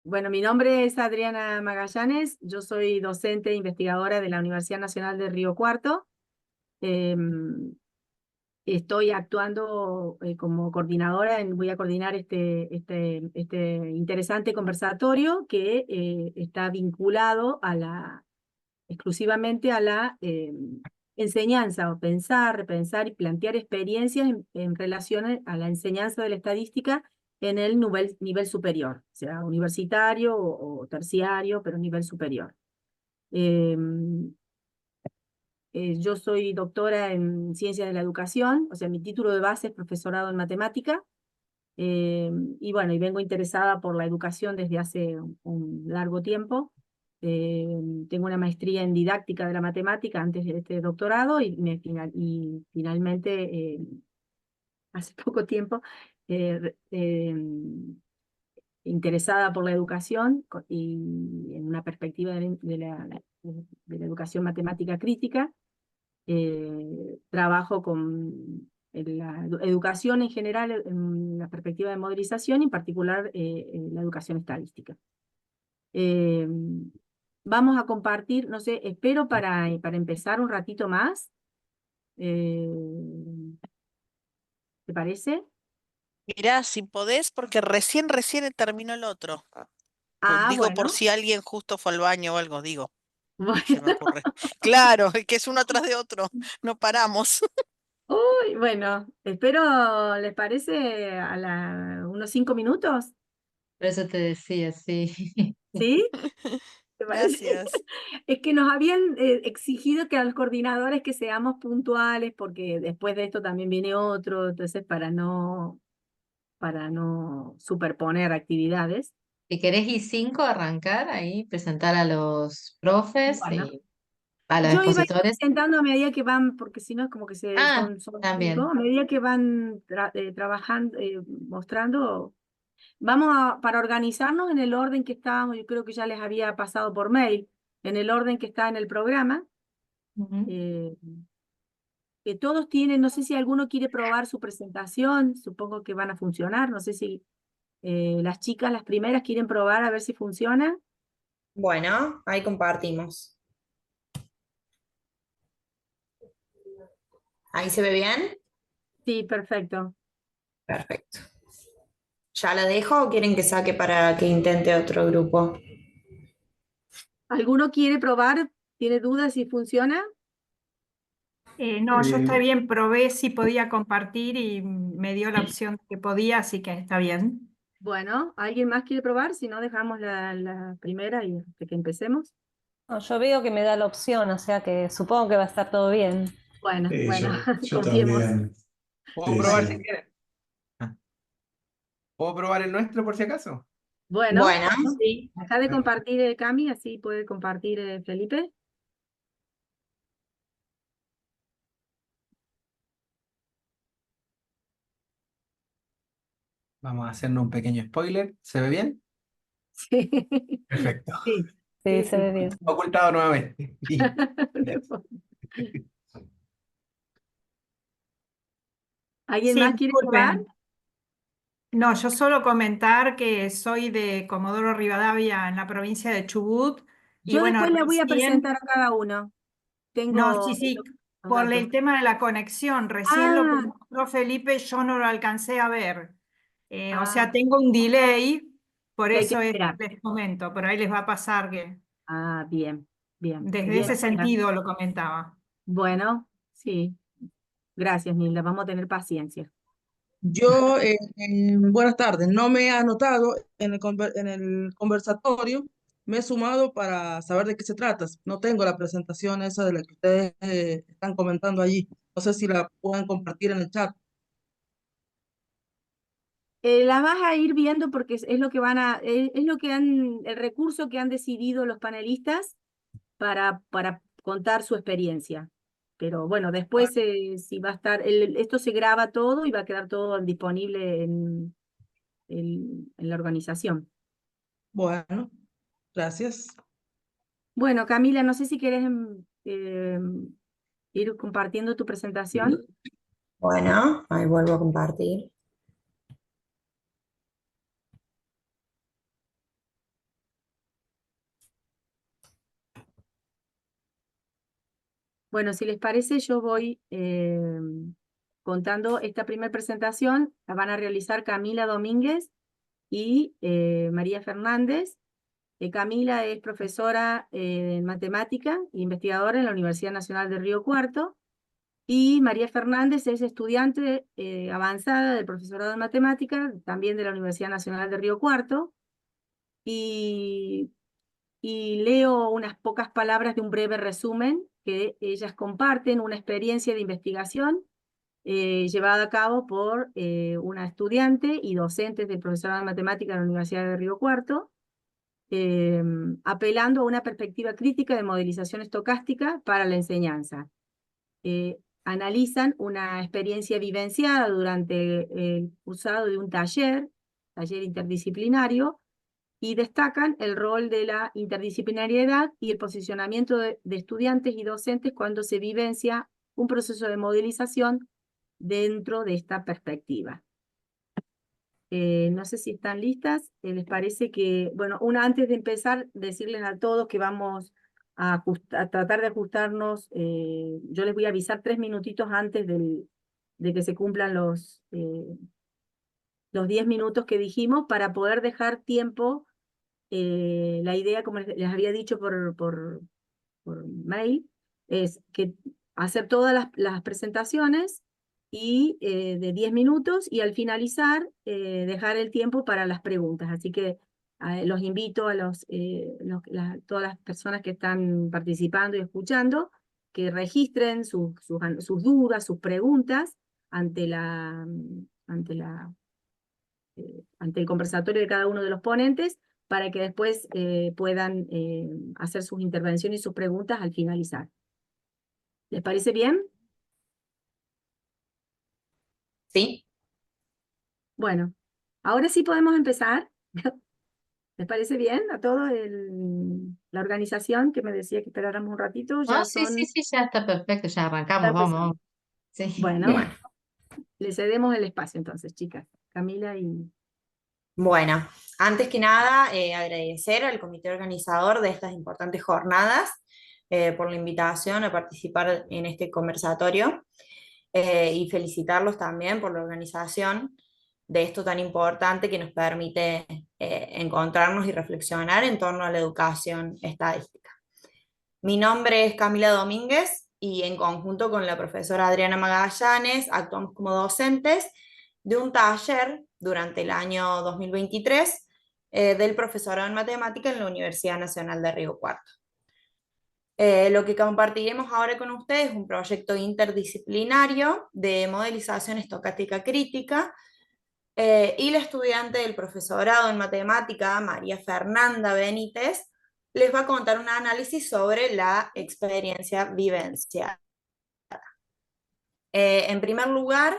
Bueno, mi nombre es Adriana Magallanes, yo soy docente e investigadora de la Universidad Nacional de Río Cuarto. Em, Estoy actuando como coordinadora, voy a coordinar este interesante conversatorio que está vinculado exclusivamente a la enseñanza, o pensar, repensar y plantear experiencias en relación a la enseñanza de la estadística en el nivel superior, sea universitario o terciario, pero nivel superior. Eh, yo soy doctora en Ciencias de la Educación, o sea, mi título de base es profesorado en matemática, y bueno, y vengo interesada por la educación desde hace un largo tiempo. Tengo una maestría en didáctica de la matemática antes de este doctorado y finalmente, hace poco tiempo, interesada por la educación y en una perspectiva de la educación matemática crítica. Trabajo con la educación en general en la perspectiva de modelización y en particular en la educación estadística. Eh, Vamos a compartir, no sé, espero para empezar un ratito más. Eh, ¿Te parece? Mirá, si podés, porque recién terminó el otro. Ah, Digo, por bueno. si alguien justo fue al baño o algo, digo, se me Bueno, ocurre. Claro, es que es uno tras de otro, no paramos. uy, bueno, espero, ¿les parece unos 5 minutos? Por eso te decía, sí. ¿Sí? ¿Te parece? Gracias. Es que nos habían exigido que a los coordinadores que seamos puntuales, porque después de esto también viene otro, entonces para no superponer actividades. Si querés I5 arrancar ahí, presentar a los profes Bueno, y a los yo iba a ir expositores. presentando a medida que van, porque si no es como que Ah, son cinco, también. a medida que van trabajando, mostrando, para organizarnos en el orden que estábamos, yo creo que ya les había pasado por mail, en el orden que está en el programa. Ujú. eh, que todos tienen, no sé si alguno quiere probar su presentación, supongo que van a funcionar, no sé si las chicas, las primeras, quieren probar a ver si funciona. Bueno, ahí compartimos. ¿Ahí se ve bien? Sí, perfecto. Perfecto. ¿Ya la dejo o quieren que saque para que intente otro grupo? ¿Alguno quiere probar? ¿Tiene dudas si funciona? No, yo estoy bien, probé si podía compartir y me dio la opción que podía, así que está bien. Bueno, ¿alguien más quiere probar? Si no, dejamos la primera y hasta que empecemos. No, yo veo que me da la opción, o sea que supongo que va a estar todo bien. Bueno, Sí, bueno, yo confiemos. también. ¿Puedo Sí, probar Bueno, si sí. quieren? ¿Puedo probar el nuestro por si acaso? bueno, Bueno, sí. Deja de compartir Cami, así puede compartir Felipe. Vamos a hacernos un pequeño spoiler. ¿Se ve bien? Sí, Perfecto. sí, Sí, sí, se ve sí. bien. Ocultado nuevamente. Y- ¿Alguien Sí, más quiere probar? disculpen. No, yo solo comentar que soy de Comodoro Rivadavia en la provincia de Chubut y Yo bueno, después le voy a recién, presentar a cada uno. no, sí, Tengo sí, los por datos. el tema de la conexión, recién lo que Ah, mostró Felipe yo no lo alcancé a ver. O ah, sea, tengo un delay, por que hay que eso esperar. les comento, pero ahí les va a pasar que Ah, bien, bien, desde bien. ese sentido lo comentaba. Bueno, sí. Gracias, Nilda. Vamos a tener paciencia. Yo, buenas tardes, no me he anotado en el conversatorio, me he sumado para saber de qué se trata. No tengo la presentación esa de la que ustedes están comentando allí. No sé si la pueden compartir en el chat. Las vas a ir viendo porque es lo que es lo que el recurso que han decidido los panelistas para contar su experiencia. Pero bueno, después si va a estar, esto se graba todo y va a quedar todo disponible en la organización. Bueno, gracias. Bueno, Camila, no sé si querés ir compartiendo tu presentación. bueno, ahí vuelvo a compartir. Bueno, si les parece, yo voy contando esta primera presentación. La van a realizar Camila Domínguez y María Fernández. Camila es profesora en matemática, investigadora en la Universidad Nacional de Río Cuarto, y María Fernández es estudiante avanzada del profesorado en matemática, también de la Universidad Nacional de Río Cuarto, y leo unas pocas palabras de un breve resumen que ellas comparten, una experiencia de investigación llevada a cabo por una estudiante y docentes del profesorado de matemática de la Universidad de Río Cuarto, apelando a una perspectiva crítica de modelización estocástica para la enseñanza. Analizan una experiencia vivenciada durante el cursado de un taller interdisciplinario, y destacan el rol de la interdisciplinariedad y el posicionamiento de estudiantes y docentes cuando se vivencia un proceso de modelización dentro de esta perspectiva. No sé si están listas. ¿Les parece que, bueno, antes de empezar, decirles a todos que vamos a tratar de ajustarnos? Yo les voy a avisar 3 minutitos antes de que se cumplan los 10 minutos que dijimos, para poder dejar tiempo. La idea, como les había dicho por mail, es que hacer todas las presentaciones y de 10 minutos, y al finalizar dejar el tiempo para las preguntas. Así que los invito a todas las personas que están participando y escuchando, que registren sus dudas, sus preguntas ante el conversatorio de cada uno de los ponentes, para que después puedan hacer sus intervenciones y sus preguntas al finalizar. ¿Les parece bien? ¿Sí? Bueno, ahora sí podemos empezar. ¿Les parece bien a todos la organización que me decía que esperáramos un ratito? No, Ya sí, sí, son... sí, ya está perfecto, ya arrancamos, ya vamos, empezamos. vamos. Sí. Bueno, Bueno. le cedemos el espacio entonces, chicas. Camila y... Bueno, antes que nada, agradecer al comité organizador de estas importantes jornadas por la invitación a participar en este conversatorio, y felicitarlos también por la organización de esto tan importante que nos permite encontrarnos y reflexionar en torno a la educación estadística. Mi nombre es Camila Domínguez y en conjunto con la profesora Adriana Magallanes actuamos como docentes de un taller durante el año 2023 del profesorado en matemática en la Universidad Nacional de Río Cuarto. Lo que compartiremos ahora con ustedes es un proyecto interdisciplinario de modelización estocástica crítica, y la estudiante del profesorado en matemática, María Fernanda Benítez, les va a contar un análisis sobre la experiencia vivencial. En primer lugar,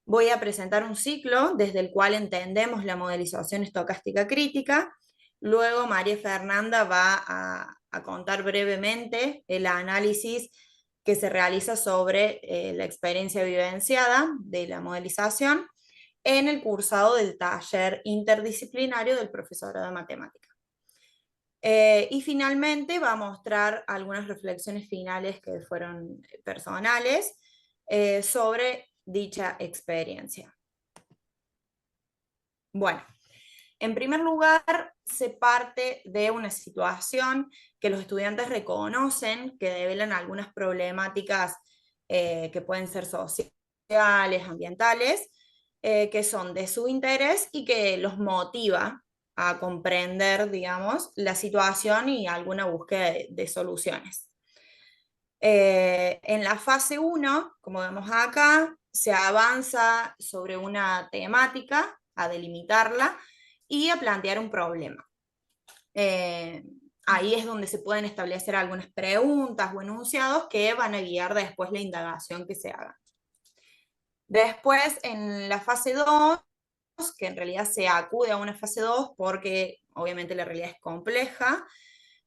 voy a presentar un ciclo desde el cual entendemos la modelización estocástica crítica. Luego María Fernanda va a contar brevemente el análisis que se realiza sobre la experiencia vivenciada de la modelización en el cursado del taller interdisciplinario del profesorado de matemática. Y finalmente va a mostrar algunas reflexiones finales que fueron personales sobre dicha experiencia. Bueno, en primer lugar, se parte de una situación que los estudiantes reconocen que develan algunas problemáticas que pueden ser sociales, ambientales, que son de su interés y que los motiva a comprender, digamos, la situación y alguna búsqueda de soluciones. En la fase 1, como vemos acá, se avanza sobre una temática, a delimitarla y a plantear un problema. Ahí es donde se pueden establecer algunas preguntas o enunciados que van a guiar después la indagación que se haga. Después, en la fase 2, que en realidad se acude a una fase 2 porque obviamente la realidad es compleja,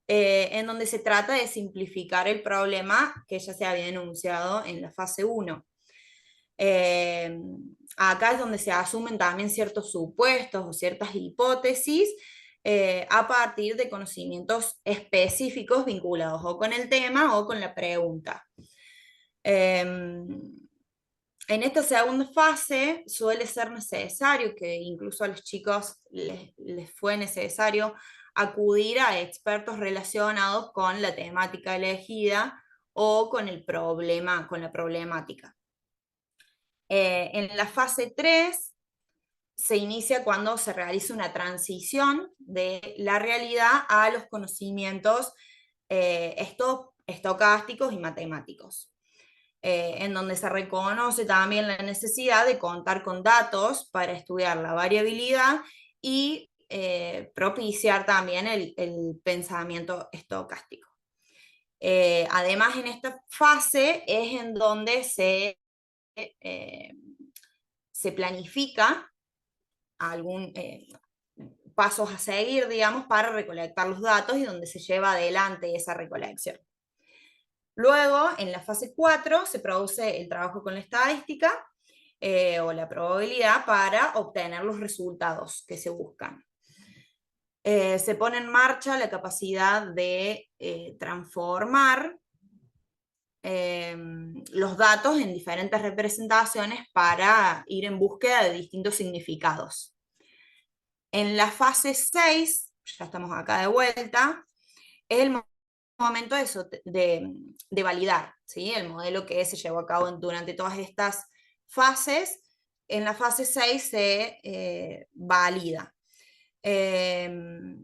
en donde se trata de simplificar el problema que ya se había enunciado en la fase 1. Acá es donde se asumen también ciertos supuestos o ciertas hipótesis a partir de conocimientos específicos vinculados o con el tema o con la pregunta. En esta segunda fase suele ser necesario, que incluso a los chicos les fue necesario, acudir a expertos relacionados con la temática elegida o con el problema, con la problemática. En la fase 3 se inicia cuando se realiza una transición de la realidad a los conocimientos estocásticos y matemáticos, en donde se reconoce también la necesidad de contar con datos para estudiar la variabilidad y propiciar también el pensamiento estocástico. Además, en esta fase es en donde se planifica algún pasos a seguir, digamos, para recolectar los datos y donde se lleva adelante esa recolección. Luego, en la fase 4, se produce el trabajo con la estadística o la probabilidad para obtener los resultados que se buscan. Se pone en marcha la capacidad de transformar los datos en diferentes representaciones para ir en búsqueda de distintos significados. En la fase 6, ya estamos acá de vuelta, es el momento de validar, ¿sí? El modelo que se llevó a cabo durante todas estas fases. En la fase 6 se valida, en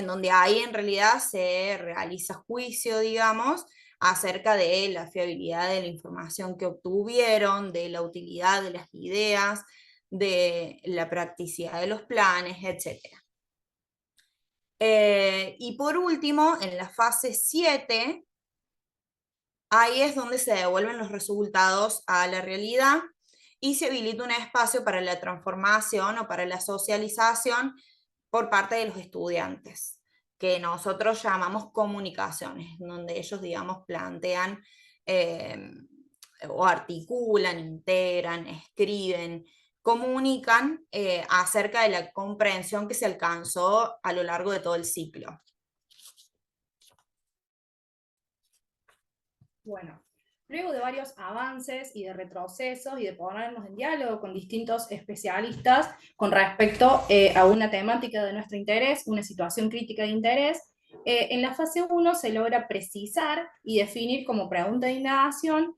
donde ahí en realidad se realiza juicio, digamos, acerca de la fiabilidad de la información que obtuvieron, de la utilidad de las ideas, de la practicidad de los planes, etc. Y por último, en la fase 7, ahí es donde se devuelven los resultados a la realidad y se habilita un espacio para la transformación o para la socialización por parte de los estudiantes, que nosotros llamamos comunicaciones, donde ellos, digamos, plantean o articulan, integran, escriben, comunican acerca de la comprensión que se alcanzó a lo largo de todo el ciclo. Bueno, luego de varios avances y de retrocesos y de ponernos en diálogo con distintos especialistas con respecto a una temática de nuestro interés, una situación crítica de interés, en la fase 1 se logra precisar y definir como pregunta de indagación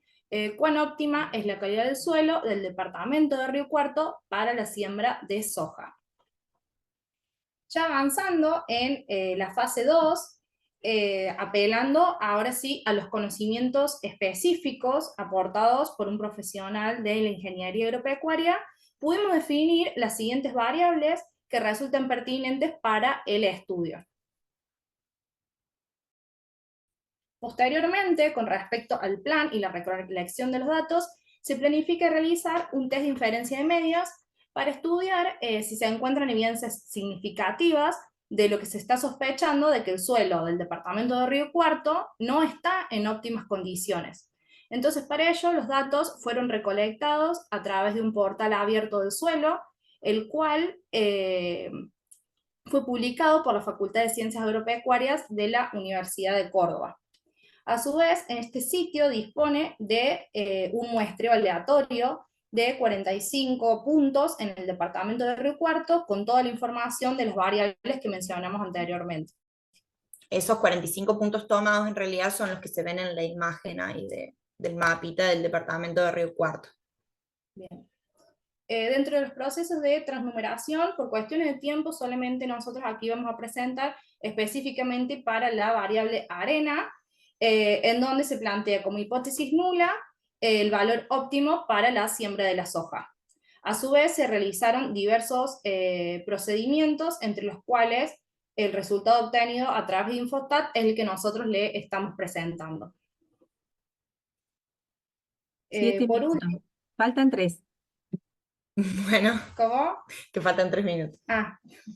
cuán óptima es la calidad del suelo del departamento de Río Cuarto para la siembra de soja. Ya avanzando en la fase 2, apelando ahora sí a los conocimientos específicos aportados por un profesional de la ingeniería agropecuaria, pudimos definir las siguientes variables que resultan pertinentes para el estudio. Posteriormente, con respecto al plan y la recolección de los datos, se planifica realizar un test de inferencia de medias para estudiar si se encuentran evidencias significativas de lo que se está sospechando de que el suelo del departamento de Río Cuarto no está en óptimas condiciones. Entonces, para ello, los datos fueron recolectados a través de un portal abierto del suelo, el cual fue publicado por la Facultad de Ciencias Agropecuarias de la Universidad de Córdoba. A su vez, en este sitio dispone de un muestreo aleatorio de 45 puntos en el departamento de Río Cuarto, con toda la información de las variables que mencionamos anteriormente. Esos 45 puntos tomados en realidad son los que se ven en la imagen ahí del mapita del departamento de Río Cuarto. Bien. Dentro de los procesos de transnumeración, por cuestiones de tiempo, solamente nosotros aquí vamos a presentar específicamente para la variable arena, en donde se plantea como hipótesis nula el valor óptimo para la siembra de la soja. A su vez, se realizaron diversos procedimientos, entre los cuales el resultado obtenido a través de Infostat es el que nosotros le estamos presentando. 7 por minutos. último, Faltan 3. Bueno, ¿cómo? que faltan 3 minutos.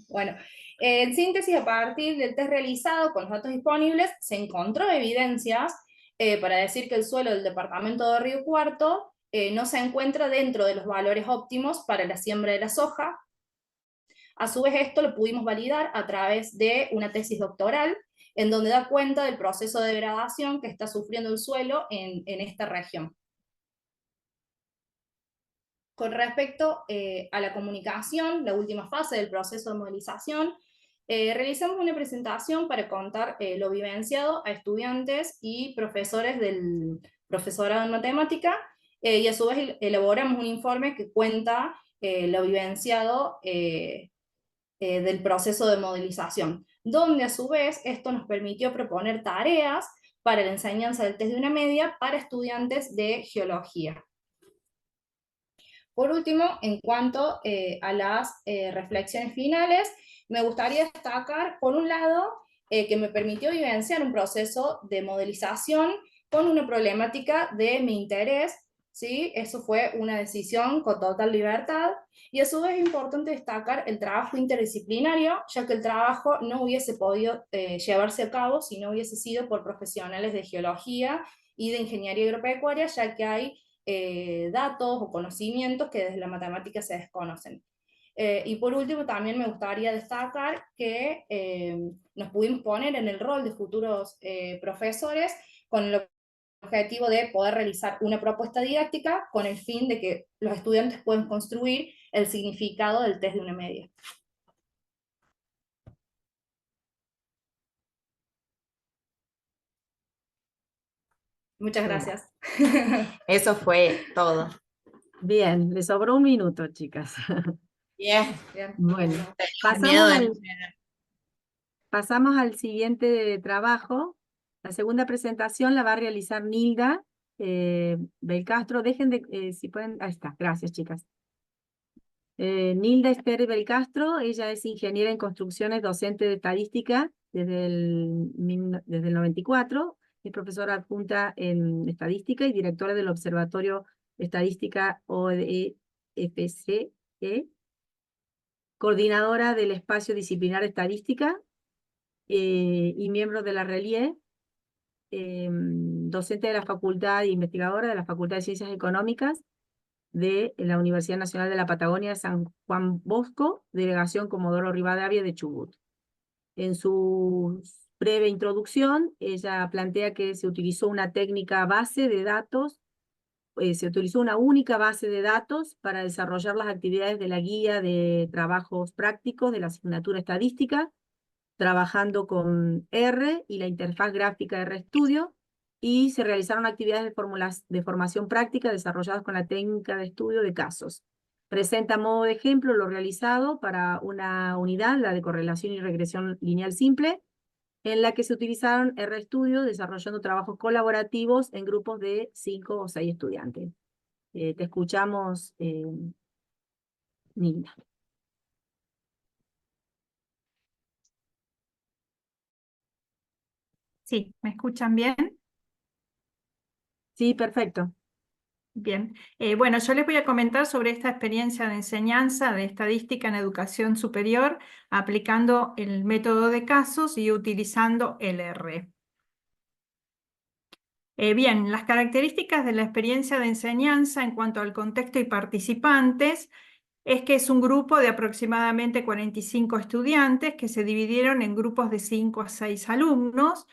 Bueno, en síntesis, a partir del test realizado con los datos disponibles, se encontró evidencias para decir que el suelo del departamento de Río Cuarto no se encuentra dentro de los valores óptimos para la siembra de la soja. A su vez, esto lo pudimos validar a través de una tesis doctoral, en donde da cuenta del proceso de degradación que está sufriendo el suelo en esta región. Con respecto a la comunicación, la última fase del proceso de modelización, realizamos una presentación para contar lo vivenciado a estudiantes y profesores del profesorado en matemática, y a su vez elaboramos un informe que cuenta lo vivenciado del proceso de modelización, donde a su vez esto nos permitió proponer tareas para la enseñanza del test de una media para estudiantes de geología. Por último, en cuanto a las reflexiones finales, me gustaría destacar, por un lado, que me permitió vivenciar un proceso de modelización con una problemática de mi interés, ¿sí? Eso fue una decisión con total libertad, y a su vez es importante destacar el trabajo interdisciplinario, ya que el trabajo no hubiese podido llevarse a cabo si no hubiese sido por profesionales de geología y de ingeniería agropecuaria, ya que hay datos o conocimientos que desde la matemática se desconocen. Y por último, también me gustaría destacar que nos pudimos poner en el rol de futuros profesores con el objetivo de poder realizar una propuesta didáctica con el fin de que los estudiantes puedan construir el significado del test de una media. Muchas gracias. Eso fue todo. Bien, le sobró un minuto, chicas. Bien. Bien. Bueno, Miedo de no pasamos al siguiente trabajo. La segunda presentación la va a realizar Nilda Belcastro. Dejen de, si pueden, ahí está, gracias chicas. Nilda Esther Belcastro, ella es ingeniera en construcciones, docente de estadística desde el 94, es profesora adjunta en estadística y directora del Observatorio de Estadística OEFCE, coordinadora del Espacio Disciplinar Estadística y miembro de la RELIE, docente de la Facultad, investigadora de la Facultad de Ciencias Económicas de la Universidad Nacional de la Patagonia de San Juan Bosco, delegación Comodoro Rivadavia de Chubut. En su breve introducción, ella plantea que se utilizó una técnica base de datos, se utilizó una única base de datos para desarrollar las actividades de la guía de trabajos prácticos de la asignatura estadística, trabajando con R y la interfaz gráfica RStudio, y se realizaron actividades de formación práctica desarrolladas con la técnica de estudio de casos. Presenta a modo de ejemplo lo realizado para una unidad, la de correlación y regresión lineal simple, en la que se utilizaron RStudio desarrollando trabajos colaborativos en grupos de 5 o 6 estudiantes. Te escuchamos, Nilda. Sí, ¿me escuchan bien? Sí, perfecto. Bien, bueno, yo les voy a comentar sobre esta experiencia de enseñanza de estadística en educación superior, aplicando el método de casos y utilizando el R. Bien, las características de la experiencia de enseñanza en cuanto al contexto y participantes es que es un grupo de aproximadamente 45 estudiantes que se dividieron en grupos de 5 a 6 alumnos,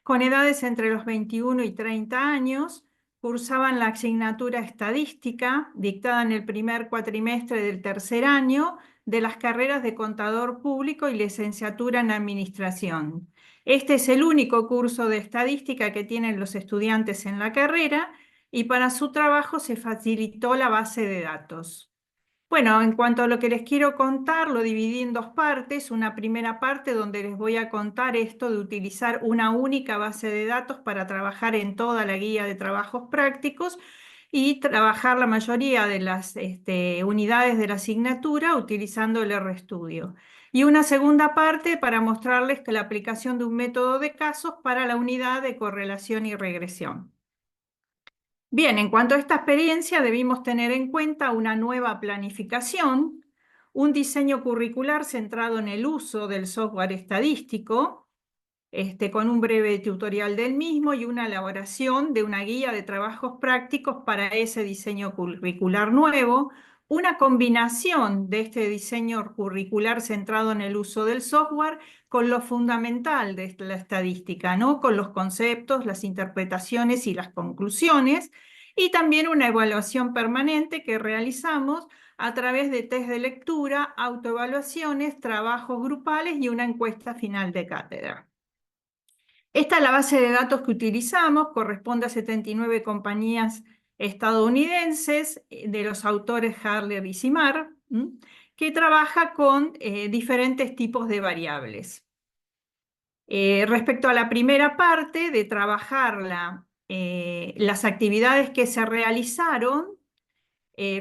con edades entre los 21 y 30 años, cursaban la asignatura estadística dictada en el primer cuatrimestre del tercer año de las carreras de contador público y licenciatura en administración. Este es el único curso de estadística que tienen los estudiantes en la carrera y para su trabajo se facilitó la base de datos. Bueno, en cuanto a lo que les quiero contar, lo dividí en dos partes. Una primera parte donde les voy a contar esto de utilizar una única base de datos para trabajar en toda la guía de trabajos prácticos y trabajar la mayoría de las unidades de la asignatura utilizando el RStudio. Y una segunda parte para mostrarles que la aplicación de un método de casos para la unidad de correlación y regresión. Bien, en cuanto a esta experiencia, debimos tener en cuenta una nueva planificación, un diseño curricular centrado en el uso del software estadístico, con un breve tutorial del mismo y una elaboración de una guía de trabajos prácticos para ese diseño curricular nuevo, una combinación de este diseño curricular centrado en el uso del software con lo fundamental de la estadística, ¿no? Con los conceptos, las interpretaciones y las conclusiones, y también una evaluación permanente que realizamos a través de test de lectura, autoevaluaciones, trabajos grupales y una encuesta final de cátedra. Esta es la base de datos que utilizamos, corresponde a 79 compañías estadounidenses, de los autores Harler y Simard, que trabaja con diferentes tipos de variables. Respecto a la primera parte de trabajar las actividades que se realizaron,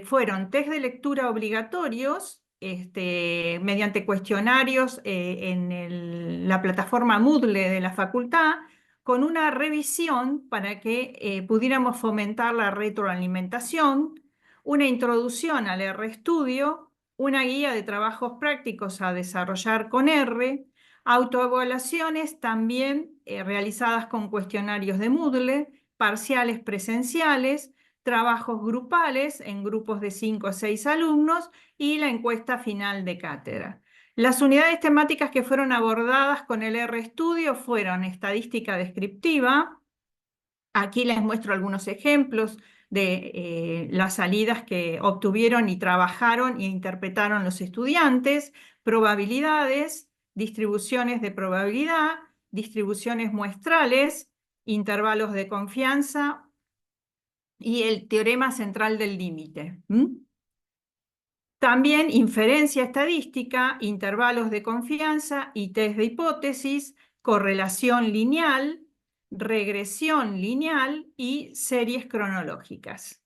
fueron test de lectura obligatorios, mediante cuestionarios en la plataforma Moodle de la facultad, con una revisión para que pudiéramos fomentar la retroalimentación, una introducción al RStudio, una guía de trabajos prácticos a desarrollar con R, autoevaluaciones también realizadas con cuestionarios de Moodle, parciales presenciales, trabajos grupales en grupos de 5 a 6 alumnos y la encuesta final de cátedra. Las unidades temáticas que fueron abordadas con el RStudio fueron estadística descriptiva. Aquí les muestro algunos ejemplos de las salidas que obtuvieron y trabajaron e interpretaron los estudiantes, probabilidades, distribuciones de probabilidad, distribuciones muestrales, intervalos de confianza, y el teorema central del límite. También inferencia estadística, intervalos de confianza y test de hipótesis, correlación lineal, regresión lineal y series cronológicas.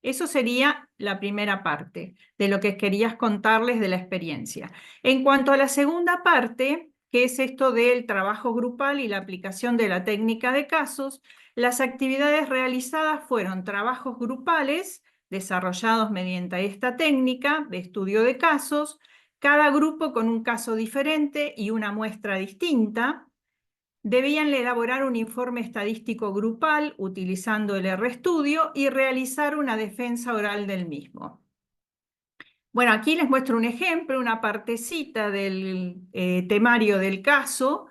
Eso sería la primera parte de lo que querías contarles de la experiencia. En cuanto a la segunda parte, que es esto del trabajo grupal y la aplicación de la técnica de casos, las actividades realizadas fueron trabajos grupales desarrollados mediante esta técnica de estudio de casos, cada grupo con un caso diferente y una muestra distinta. Debían elaborar un informe estadístico grupal utilizando el RStudio y realizar una defensa oral del mismo. Bueno, aquí les muestro un ejemplo, una partecita del temario del caso,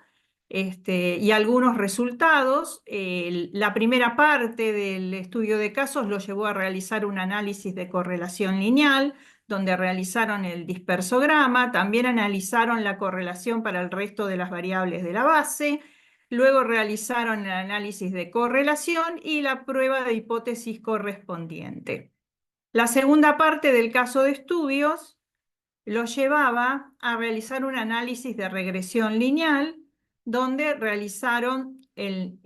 y algunos resultados. La primera parte del estudio de casos lo llevó a realizar un análisis de correlación lineal, donde realizaron el dispersograma, también analizaron la correlación para el resto de las variables de la base, luego realizaron el análisis de correlación y la prueba de hipótesis correspondiente. La segunda parte del caso de estudios lo llevaba a realizar un análisis de regresión lineal, donde realizaron el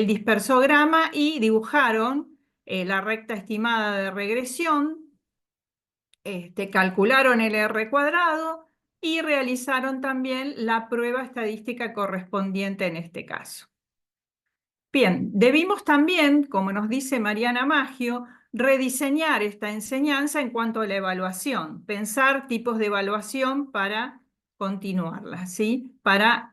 dispersograma y dibujaron la recta estimada de regresión, calcularon el R cuadrado y realizaron también la prueba estadística correspondiente en este caso. Bien, debimos también, como nos dice Mariana Maggio, rediseñar esta enseñanza en cuanto a la evaluación, pensar tipos de evaluación para continuarla, ¿sí? Para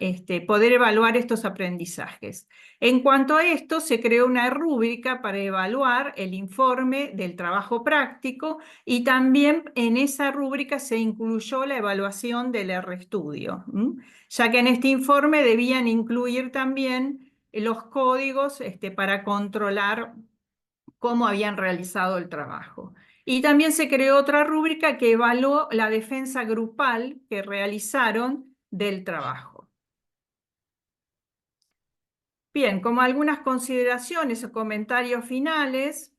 poder evaluar estos aprendizajes. En cuanto a esto, se creó una rúbrica para evaluar el informe del trabajo práctico y también en esa rúbrica se incluyó la evaluación del RStudio, ya que en este informe debían incluir también los códigos para controlar cómo habían realizado el trabajo. Y también se creó otra rúbrica que evaluó la defensa grupal que realizaron del trabajo. Bien, como algunas consideraciones o comentarios finales,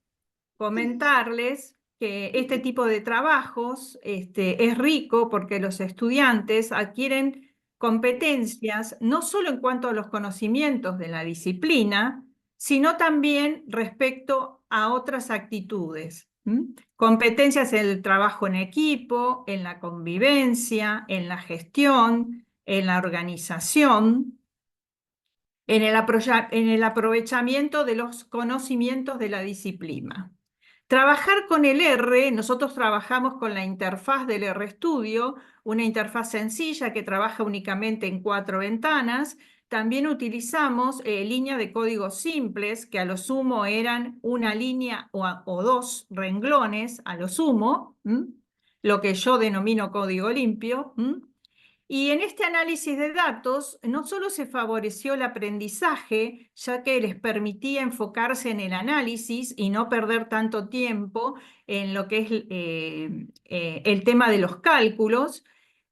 comentarles que este tipo de trabajos es rico porque los estudiantes adquieren competencias no solo en cuanto a los conocimientos de la disciplina, sino también respecto a otras actitudes. Competencias en el trabajo en equipo, en la convivencia, en la gestión, en la organización, en el aprovechamiento de los conocimientos de la disciplina. Trabajar con el R, nosotros trabajamos con la interfaz del RStudio, una interfaz sencilla que trabaja únicamente en 4 ventanas, también utilizamos líneas de código simples, que a lo sumo eran una línea o dos renglones, a lo sumo, lo que yo denomino código limpio. Y en este análisis de datos no solo se favoreció el aprendizaje, ya que les permitía enfocarse en el análisis y no perder tanto tiempo en lo que es el tema de los cálculos,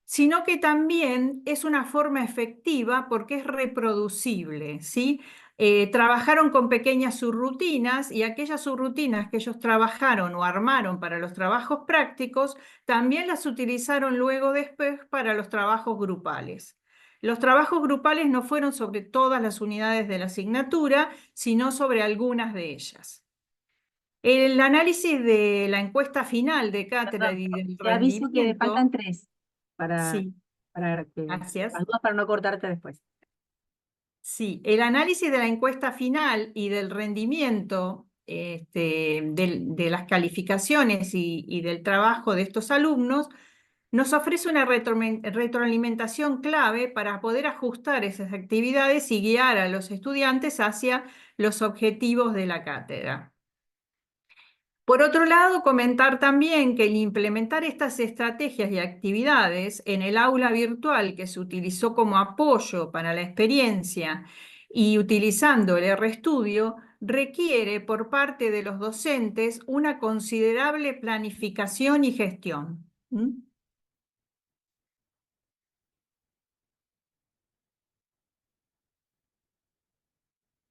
sino que también es una forma efectiva porque es reproducible, ¿sí? Trabajaron con pequeñas subrutinas y aquellas subrutinas que ellos trabajaron o armaron para los trabajos prácticos, también las utilizaron luego después para los trabajos grupales. Los trabajos grupales no fueron sobre todas las unidades de la asignatura, sino sobre algunas de ellas. El análisis de la encuesta final de cátedra y del Te aviso que rendimiento. faltan 3 para, Sí, para que, gracias. las dudas para no cortarte después. Sí, el análisis de la encuesta final y del rendimiento de las calificaciones y del trabajo de estos alumnos nos ofrece una retroalimentación clave para poder ajustar esas actividades y guiar a los estudiantes hacia los objetivos de la cátedra. Por otro lado, comentar también que el implementar estas estrategias y actividades en el aula virtual que se utilizó como apoyo para la experiencia y utilizando el RStudio, requiere por parte de los docentes una considerable planificación y gestión.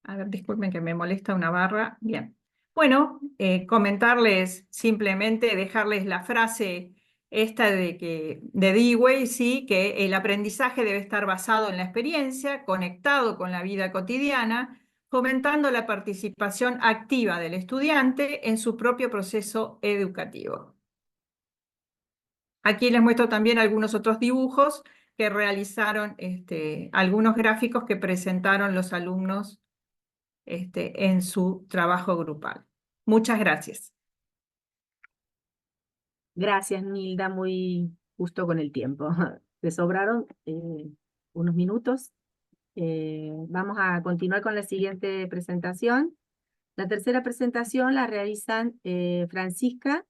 A ver, disculpen que me molesta una barra. Bien. Bueno, comentarles simplemente, dejarles la frase esta de Dewey, ¿sí? Que el aprendizaje debe estar basado en la experiencia, conectado con la vida cotidiana, fomentando la participación activa del estudiante en su propio proceso educativo. Aquí les muestro también algunos otros dibujos que realizaron, algunos gráficos que presentaron los alumnos en su trabajo grupal. Muchas gracias. Gracias, Nilda, muy justo con el tiempo. Te sobraron unos minutos. Vamos a continuar con la siguiente presentación. La tercera presentación la realizan Francisca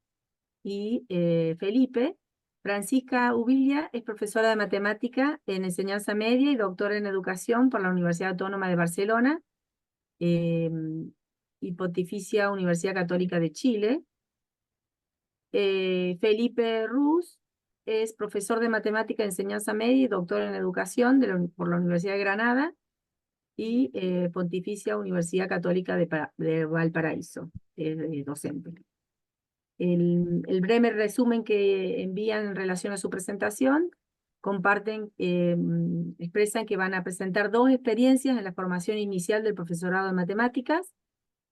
y Felipe. Francisca Uvilla es profesora de matemática en enseñanza media y doctora en educación por la Universidad Autónoma de Barcelona y Pontificia Universidad Católica de Chile. Felipe Ruz es profesor de matemática en enseñanza media y doctor en educación por la Universidad de Granada y Pontificia Universidad Católica de Valparaíso, docente. El breve resumen que envían en relación a su presentación, comparten, expresan que van a presentar 2 experiencias en la formación inicial del profesorado de matemáticas.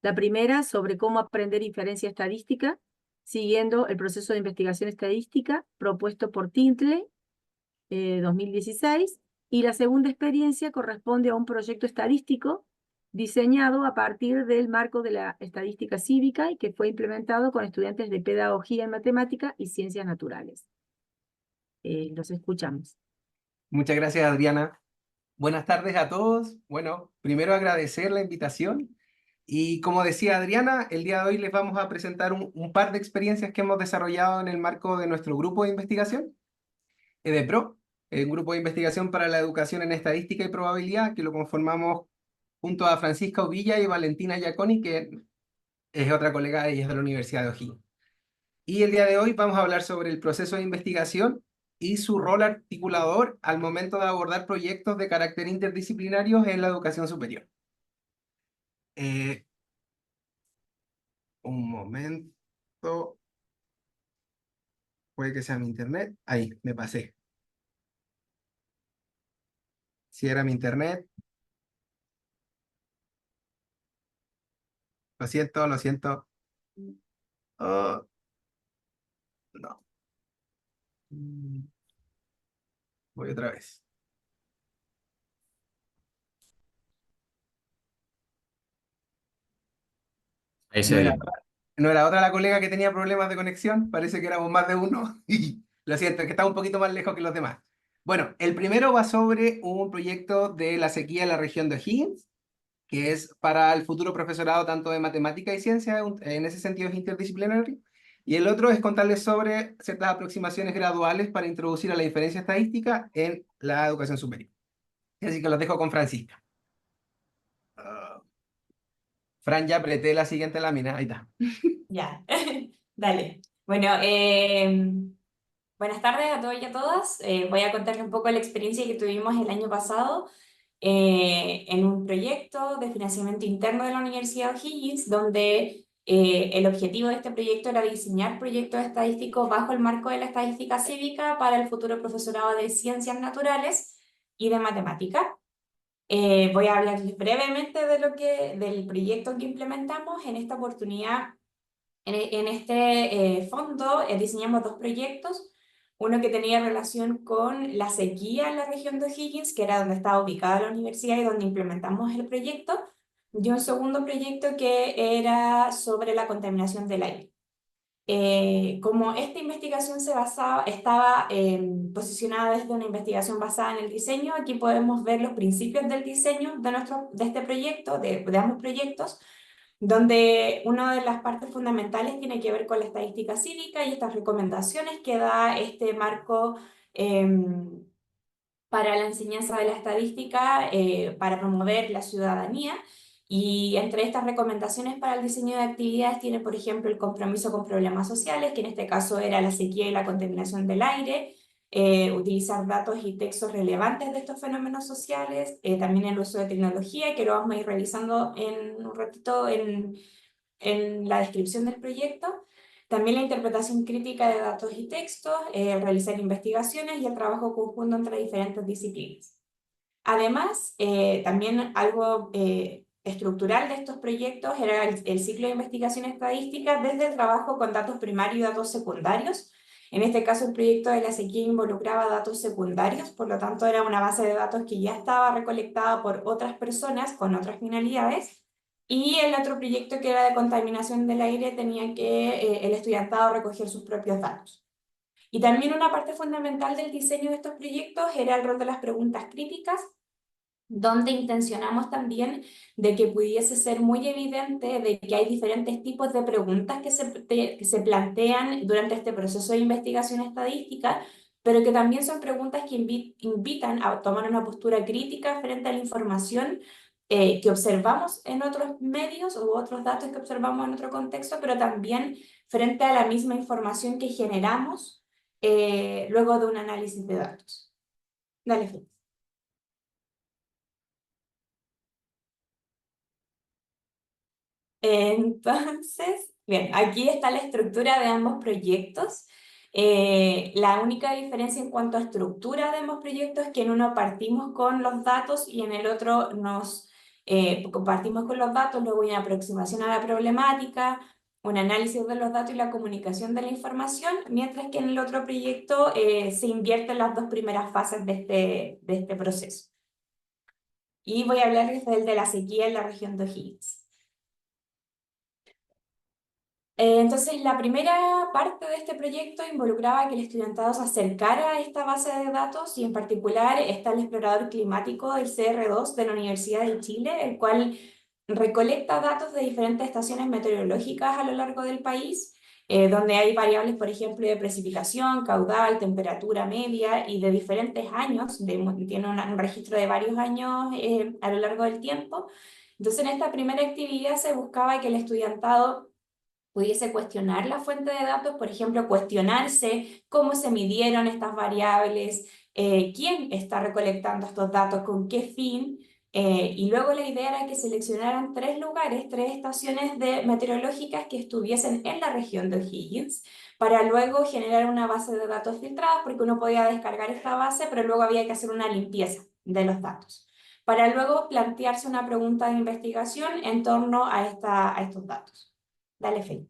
La primera sobre cómo aprender inferencia estadística, siguiendo el proceso de investigación estadística propuesto por Tintle 2016, y la segunda experiencia corresponde a un proyecto estadístico diseñado a partir del marco de la estadística cívica y que fue implementado con estudiantes de pedagogía en matemática y ciencias naturales. Los escuchamos. Muchas gracias, Adriana. Buenas tardes a todos. Bueno, primero agradecer la invitación. Y como decía Adriana, el día de hoy les vamos a presentar un par de experiencias que hemos desarrollado en el marco de nuestro grupo de investigación, EDPRO, el Grupo de Investigación para la Educación en Estadística y Probabilidad, que lo conformamos junto a Francisca Uvilla y Valentina Giaconi, que es otra colega de ellas de la Universidad de O'Higgins. Y el día de hoy vamos a hablar sobre el proceso de investigación y su rol articulador al momento de abordar proyectos de carácter interdisciplinarios en la educación superior. Un momento. Puede que sea mi internet. Ahí, me pasé. Si era mi internet. Lo siento, lo siento. Oh, no. Voy otra vez. Ahí se No oye. era, no era otra la colega que tenía problemas de conexión. Parece que éramos más de uno. Y lo siento, es que estaba un poquito más lejos que los demás. Bueno, el primero va sobre un proyecto de la sequía en la región de O'Higgins, que es para el futuro profesorado tanto de matemática y ciencia, en ese sentido es interdisciplinario. Y el otro es contarles sobre ciertas aproximaciones graduales para introducir a la diferencia estadística en la educación superior. Así que los dejo con Francisca. Fran, ya apreté la siguiente lámina, ahí está. Ya, dale. Bueno, buenas tardes a todos y a todas. Voy a contarles un poco la experiencia que tuvimos el año pasado en un proyecto de financiamiento interno de la Universidad de O'Higgins, donde el objetivo de este proyecto era diseñar proyectos estadísticos bajo el marco de la estadística cívica para el futuro profesorado de ciencias naturales y de matemática. Voy a hablarles brevemente del proyecto que implementamos. En esta oportunidad, en este fondo, diseñamos dos proyectos. Uno que tenía relación con la sequía en la región de O'Higgins, que era donde estaba ubicada la universidad y donde implementamos el proyecto. Y un segundo proyecto que era sobre la contaminación del aire. Como esta investigación estaba posicionada desde una investigación basada en el diseño, aquí podemos ver los principios del diseño de este proyecto, de ambos proyectos, donde una de las partes fundamentales tiene que ver con la estadística cívica y estas recomendaciones que da este marco para la enseñanza de la estadística para promover la ciudadanía. Y entre estas recomendaciones para el diseño de actividades tiene, por ejemplo, el compromiso con problemas sociales, que en este caso era la sequía y la contaminación del aire, utilizar datos y textos relevantes de estos fenómenos sociales, también el uso de tecnología, que lo vamos a ir revisando en un ratito en la descripción del proyecto. También la interpretación crítica de datos y textos, realizar investigaciones y el trabajo conjunto entre diferentes disciplinas. Además, también algo estructural de estos proyectos era el ciclo de investigación estadística desde el trabajo con datos primarios y datos secundarios. En este caso, el proyecto de la sequía involucraba datos secundarios, por lo tanto era una base de datos que ya estaba recolectada por otras personas con otras finalidades. Y el otro proyecto que era de contaminación del aire tenía que el estudiantado recoger sus propios datos. Y también una parte fundamental del diseño de estos proyectos era el rol de las preguntas críticas, donde intencionamos también de que pudiese ser muy evidente de que hay diferentes tipos de preguntas que se plantean durante este proceso de investigación estadística, pero que también son preguntas que invitan a tomar una postura crítica frente a la información que observamos en otros medios u otros datos que observamos en otro contexto, pero también frente a la misma información que generamos luego de un análisis de datos. Dale, Félix. Entonces, bien, aquí está la estructura de ambos proyectos. La única diferencia en cuanto a estructura de ambos proyectos es que en uno partimos con los datos y en el otro partimos con los datos, luego hay una aproximación a la problemática, un análisis de los datos y la comunicación de la información, mientras que en el otro proyecto se invierten las dos primeras fases de este proceso. Y voy a hablarles del de la sequía en la región de O'Higgins. Entonces, la primera parte de este proyecto involucraba que el estudiantado se acercara a esta base de datos y en particular está el explorador climático del CR2 de la Universidad de Chile, el cual recolecta datos de diferentes estaciones meteorológicas a lo largo del país, donde hay variables, por ejemplo, de precipitación, caudal, temperatura media y de diferentes años, tiene un registro de varios años a lo largo del tiempo. Entonces, en esta primera actividad se buscaba que el estudiantado pudiese cuestionar la fuente de datos, por ejemplo, cuestionarse cómo se midieron estas variables, quién está recolectando estos datos, con qué fin, y luego la idea era que seleccionaran 3 lugares, 3 estaciones meteorológicas que estuviesen en la región de O'Higgins, para luego generar una base de datos filtrados, porque uno podía descargar esta base, pero luego había que hacer una limpieza de los datos, para luego plantearse una pregunta de investigación en torno a estos datos. Dale, Fe.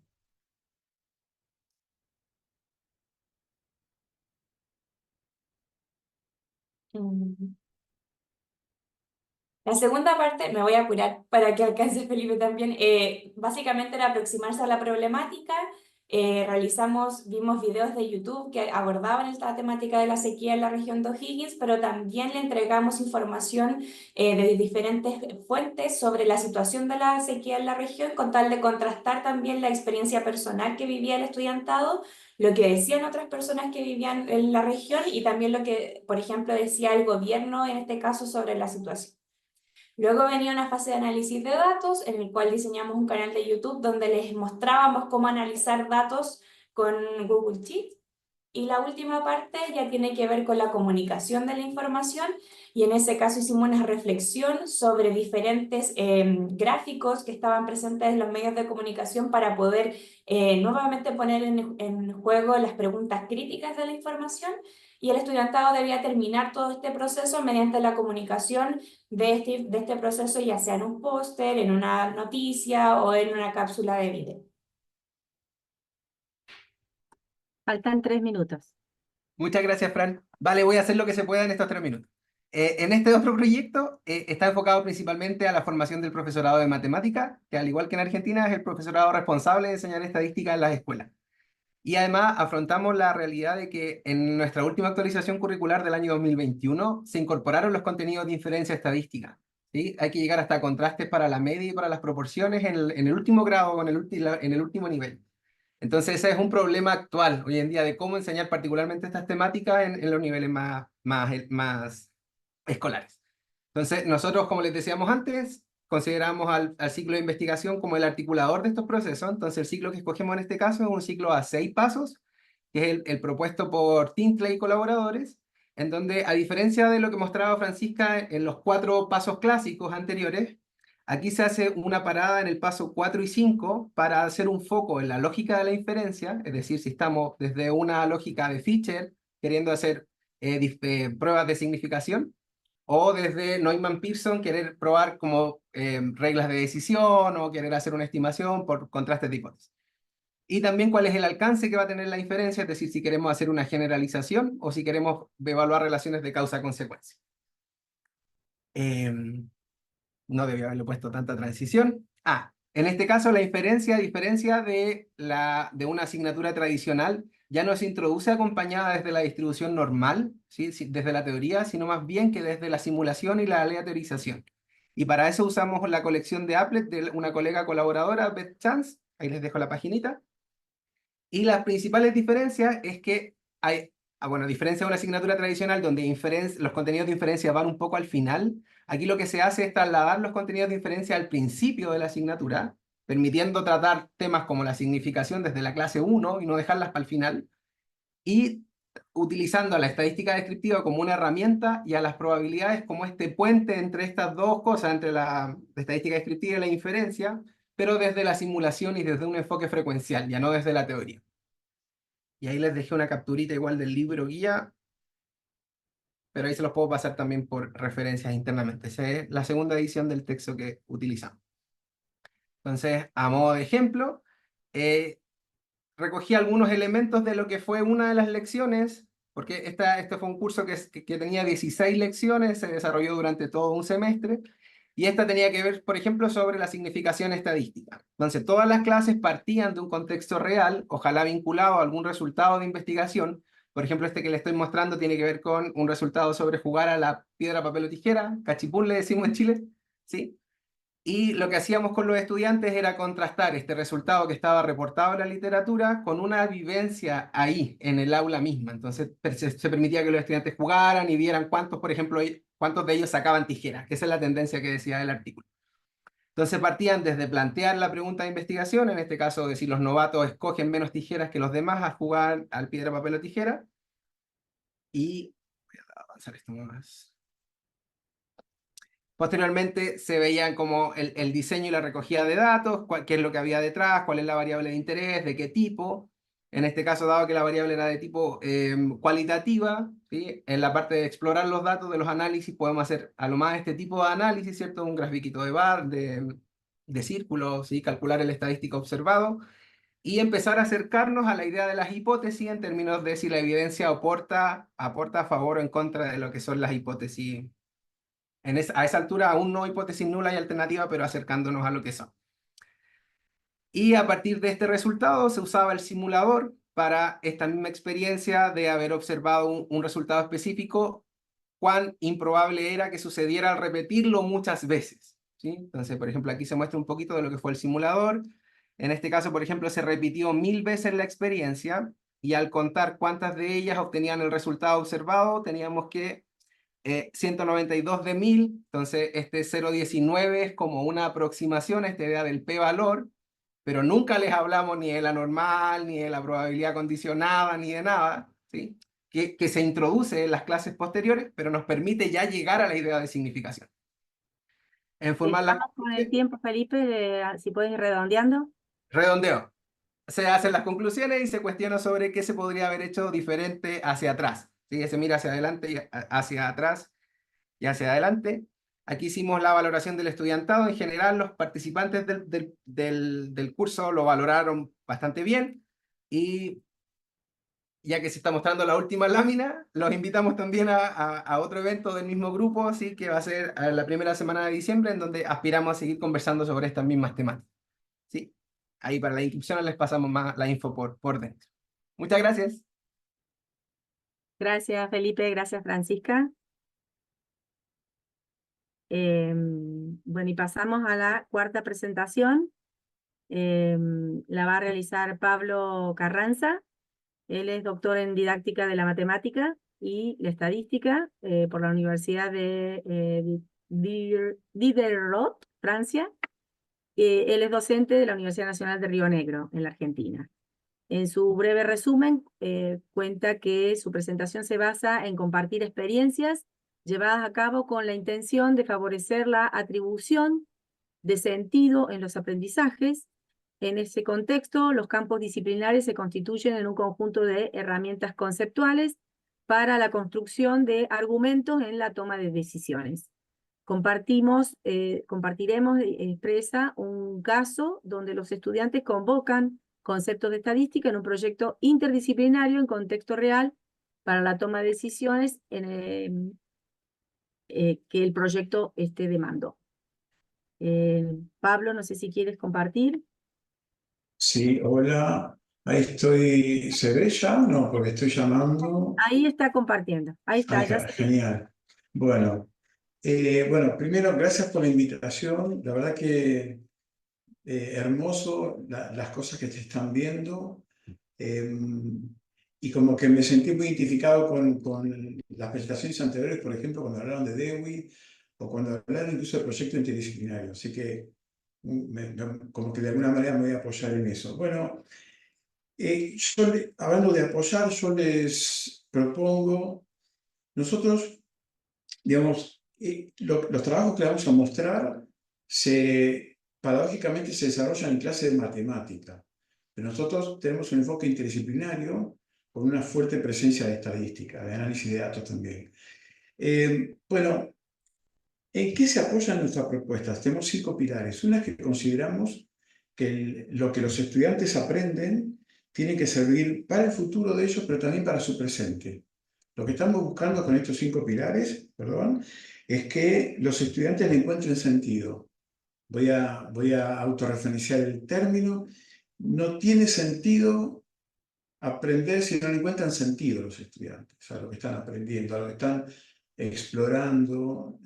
La segunda parte, me voy a apurar para que alcance Felipe también, básicamente era aproximarse a la problemática Vimos videos de YouTube que abordaban esta temática de la sequía en la región de O'Higgins, pero también le entregamos información de diferentes fuentes sobre la situación de la sequía en la región, con tal de contrastar también la experiencia personal que vivía el estudiantado, lo que decían otras personas que vivían en la región y también lo que, por ejemplo, decía el gobierno en este caso sobre la situación. Luego venía una fase de análisis de datos, en el cual diseñamos un canal de YouTube donde les mostrábamos cómo analizar datos con Google Sheets. Y la última parte ya tiene que ver con la comunicación de la información, y en ese caso hicimos una reflexión sobre diferentes gráficos que estaban presentes en los medios de comunicación para poder nuevamente poner en juego las preguntas críticas de la información, y el estudiantado debía terminar todo este proceso mediante la comunicación de este proceso, ya sea en un póster, en una noticia o en una cápsula de video. Faltan 3 minutos. Muchas gracias, Fran. Vale, voy a hacer lo que se pueda en estos 3 minutos. En este otro proyecto está enfocado principalmente a la formación del profesorado de matemática, que al igual que en Argentina es el profesorado responsable de enseñar estadística en las escuelas. Y además afrontamos la realidad de que en nuestra última actualización curricular del año 2021 se incorporaron los contenidos de inferencia estadística, ¿sí? Hay que llegar hasta contrastes para la media y para las proporciones en el último grado, en el último nivel. Entonces ese es un problema actual hoy en día de cómo enseñar particularmente estas temáticas en los niveles más escolares. Entonces nosotros, como les decíamos antes, consideramos al ciclo de investigación como el articulador de estos procesos. Entonces el ciclo que escogemos en este caso es un ciclo a 6 pasos, que es el propuesto por Tinkley y colaboradores, en donde, a diferencia de lo que mostraba Francisca en los 4 pasos clásicos anteriores, aquí se hace una parada en el paso 4 y 5 para hacer un foco en la lógica de la inferencia, es decir, si estamos desde una lógica de Fisher, queriendo hacer pruebas de significación, o desde Neumann-Pearson querer probar como reglas de decisión o querer hacer una estimación por contrastes de hipótesis. Y también cuál es el alcance que va a tener la inferencia, es decir, si queremos hacer una generalización o si queremos evaluar relaciones de causa-consecuencia. No debía haberle puesto tanta transición. En este caso la inferencia, a diferencia de una asignatura tradicional, ya no se introduce acompañada desde la distribución normal, ¿sí? Desde la teoría, sino más bien que desde la simulación y la aleatorización. Y para eso usamos la colección de Applet de una colega colaboradora, Beth Chance, ahí les dejo la paginita. Y las principales diferencias es que hay, bueno, a diferencia de una asignatura tradicional donde los contenidos de inferencia van un poco al final, aquí lo que se hace es trasladar los contenidos de inferencia al principio de la asignatura, permitiendo tratar temas como la significación desde la clase 1 y no dejarlas para el final, y utilizando a la estadística descriptiva como una herramienta y a las probabilidades como este puente entre estas dos cosas, entre la estadística descriptiva y la inferencia, pero desde la simulación y desde un enfoque frecuencial, ya no desde la teoría. Y ahí les dejé una capturita igual del libro guía, pero ahí se los puedo pasar también por referencias internamente. Esa es la segunda edición del texto que utilizamos. Entonces, a modo de ejemplo, recogí algunos elementos de lo que fue una de las lecciones, porque este fue un curso que tenía 16 lecciones, se desarrolló durante todo un semestre, y esta tenía que ver, por ejemplo, sobre la significación estadística. Entonces, todas las clases partían de un contexto real, ojalá vinculado a algún resultado de investigación. Por ejemplo, este que le estoy mostrando tiene que ver con un resultado sobre jugar a la piedra, papel o tijera, cachipún le decimos en Chile, ¿sí? Y lo que hacíamos con los estudiantes era contrastar este resultado que estaba reportado en la literatura con una vivencia ahí, en el aula misma. Entonces se permitía que los estudiantes jugaran y vieran cuántos, por ejemplo, cuántos de ellos sacaban tijeras, que esa es la tendencia que decía el artículo. Entonces partían desde plantear la pregunta de investigación, en este caso de si los novatos escogen menos tijeras que los demás a jugar al piedra, papel o tijera. Y voy a avanzar esto más. Posteriormente se veían como el diseño y la recogida de datos, qué es lo que había detrás, cuál es la variable de interés, de qué tipo. En este caso, dado que la variable era de tipo cualitativa, ¿sí? En la parte de explorar los datos de los análisis podemos hacer a lo más este tipo de análisis, ¿cierto? Un grafiquito de bar, de círculos, ¿sí? Calcular el estadístico observado y empezar a acercarnos a la idea de las hipótesis en términos de si la evidencia aporta a favor o en contra de lo que son las hipótesis. A esa altura aún no hipótesis nula y alternativa, pero acercándonos a lo que son. Y a partir de este resultado se usaba el simulador para esta misma experiencia de haber observado un resultado específico, cuán improbable era que sucediera al repetirlo muchas veces, ¿sí? Entonces, por ejemplo, aquí se muestra un poquito de lo que fue el simulador. En este caso, por ejemplo, se repitió 1000 veces la experiencia y al contar cuántas de ellas obtenían el resultado observado, teníamos que 192 de 1000, entonces este 0,19 es como una aproximación a esta idea del p-valor, pero nunca les hablamos ni de la normal, ni de la probabilidad condicionada, ni de nada, ¿sí? Que se introduce en las clases posteriores, pero nos permite ya llegar a la idea de significación. En formar las Estamos con el tiempo, Felipe, si puedes ir redondeando. redondeo. Se hacen las conclusiones y se cuestiona sobre qué se podría haber hecho diferente hacia atrás. ¿Sí? Se mira hacia adelante y hacia atrás y hacia adelante. Aquí hicimos la valoración del estudiantado. En general, los participantes del curso lo valoraron bastante bien. Y ya que se está mostrando la última lámina, los invitamos también a otro evento del mismo grupo, ¿sí? Que va a ser la primera semana de diciembre, en donde aspiramos a seguir conversando sobre estas mismas temáticas. ¿Sí? Ahí para la inscripción les pasamos más la info por dentro. Muchas gracias. Gracias, Felipe. Gracias, Francisca. Bueno, y pasamos a la cuarta presentación. La va a realizar Pablo Carranza. Él es doctor en didáctica de la matemática y la estadística por la Universidad de Diderot, Francia. Él es docente de la Universidad Nacional de Río Negro, en la Argentina. En su breve resumen, cuenta que su presentación se basa en compartir experiencias llevadas a cabo con la intención de favorecer la atribución de sentido en los aprendizajes. En ese contexto, los campos disciplinares se constituyen en un conjunto de herramientas conceptuales para la construcción de argumentos en la toma de decisiones. Compartiremos, expresa un caso donde los estudiantes convocan conceptos de estadística en un proyecto interdisciplinario en contexto real para la toma de decisiones que el proyecto demandó. Pablo, no sé si quieres compartir. Sí, hola. Ahí estoy. ¿Se ve ya? No, porque estoy llamando. Ahí está compartiendo. Ahí está. Ahí Ya está, genial. Bueno, primero, gracias por la invitación. La verdad que hermoso las cosas que te están viendo. Y como que me sentí muy identificado con las presentaciones anteriores, por ejemplo, cuando hablaron de Dewey o cuando hablaron incluso del proyecto interdisciplinario. Así que como que de alguna manera me voy a apoyar en eso. Bueno, hablando de apoyar, yo les propongo, nosotros, digamos, los trabajos que vamos a mostrar paradójicamente se desarrollan en clase de matemática. Pero nosotros tenemos un enfoque interdisciplinario con una fuerte presencia de estadística, de análisis de datos también. Bueno, ¿en qué se apoyan nuestras propuestas? Tenemos 5 pilares. Una es que consideramos que lo que los estudiantes aprenden tiene que servir para el futuro de ellos, pero también para su presente. Lo que estamos buscando con estos 5 pilares, es que los estudiantes le encuentren sentido. Voy a autorreferenciar el término. No tiene sentido aprender si no le encuentran sentido los estudiantes, a lo que están aprendiendo, a lo que están explorando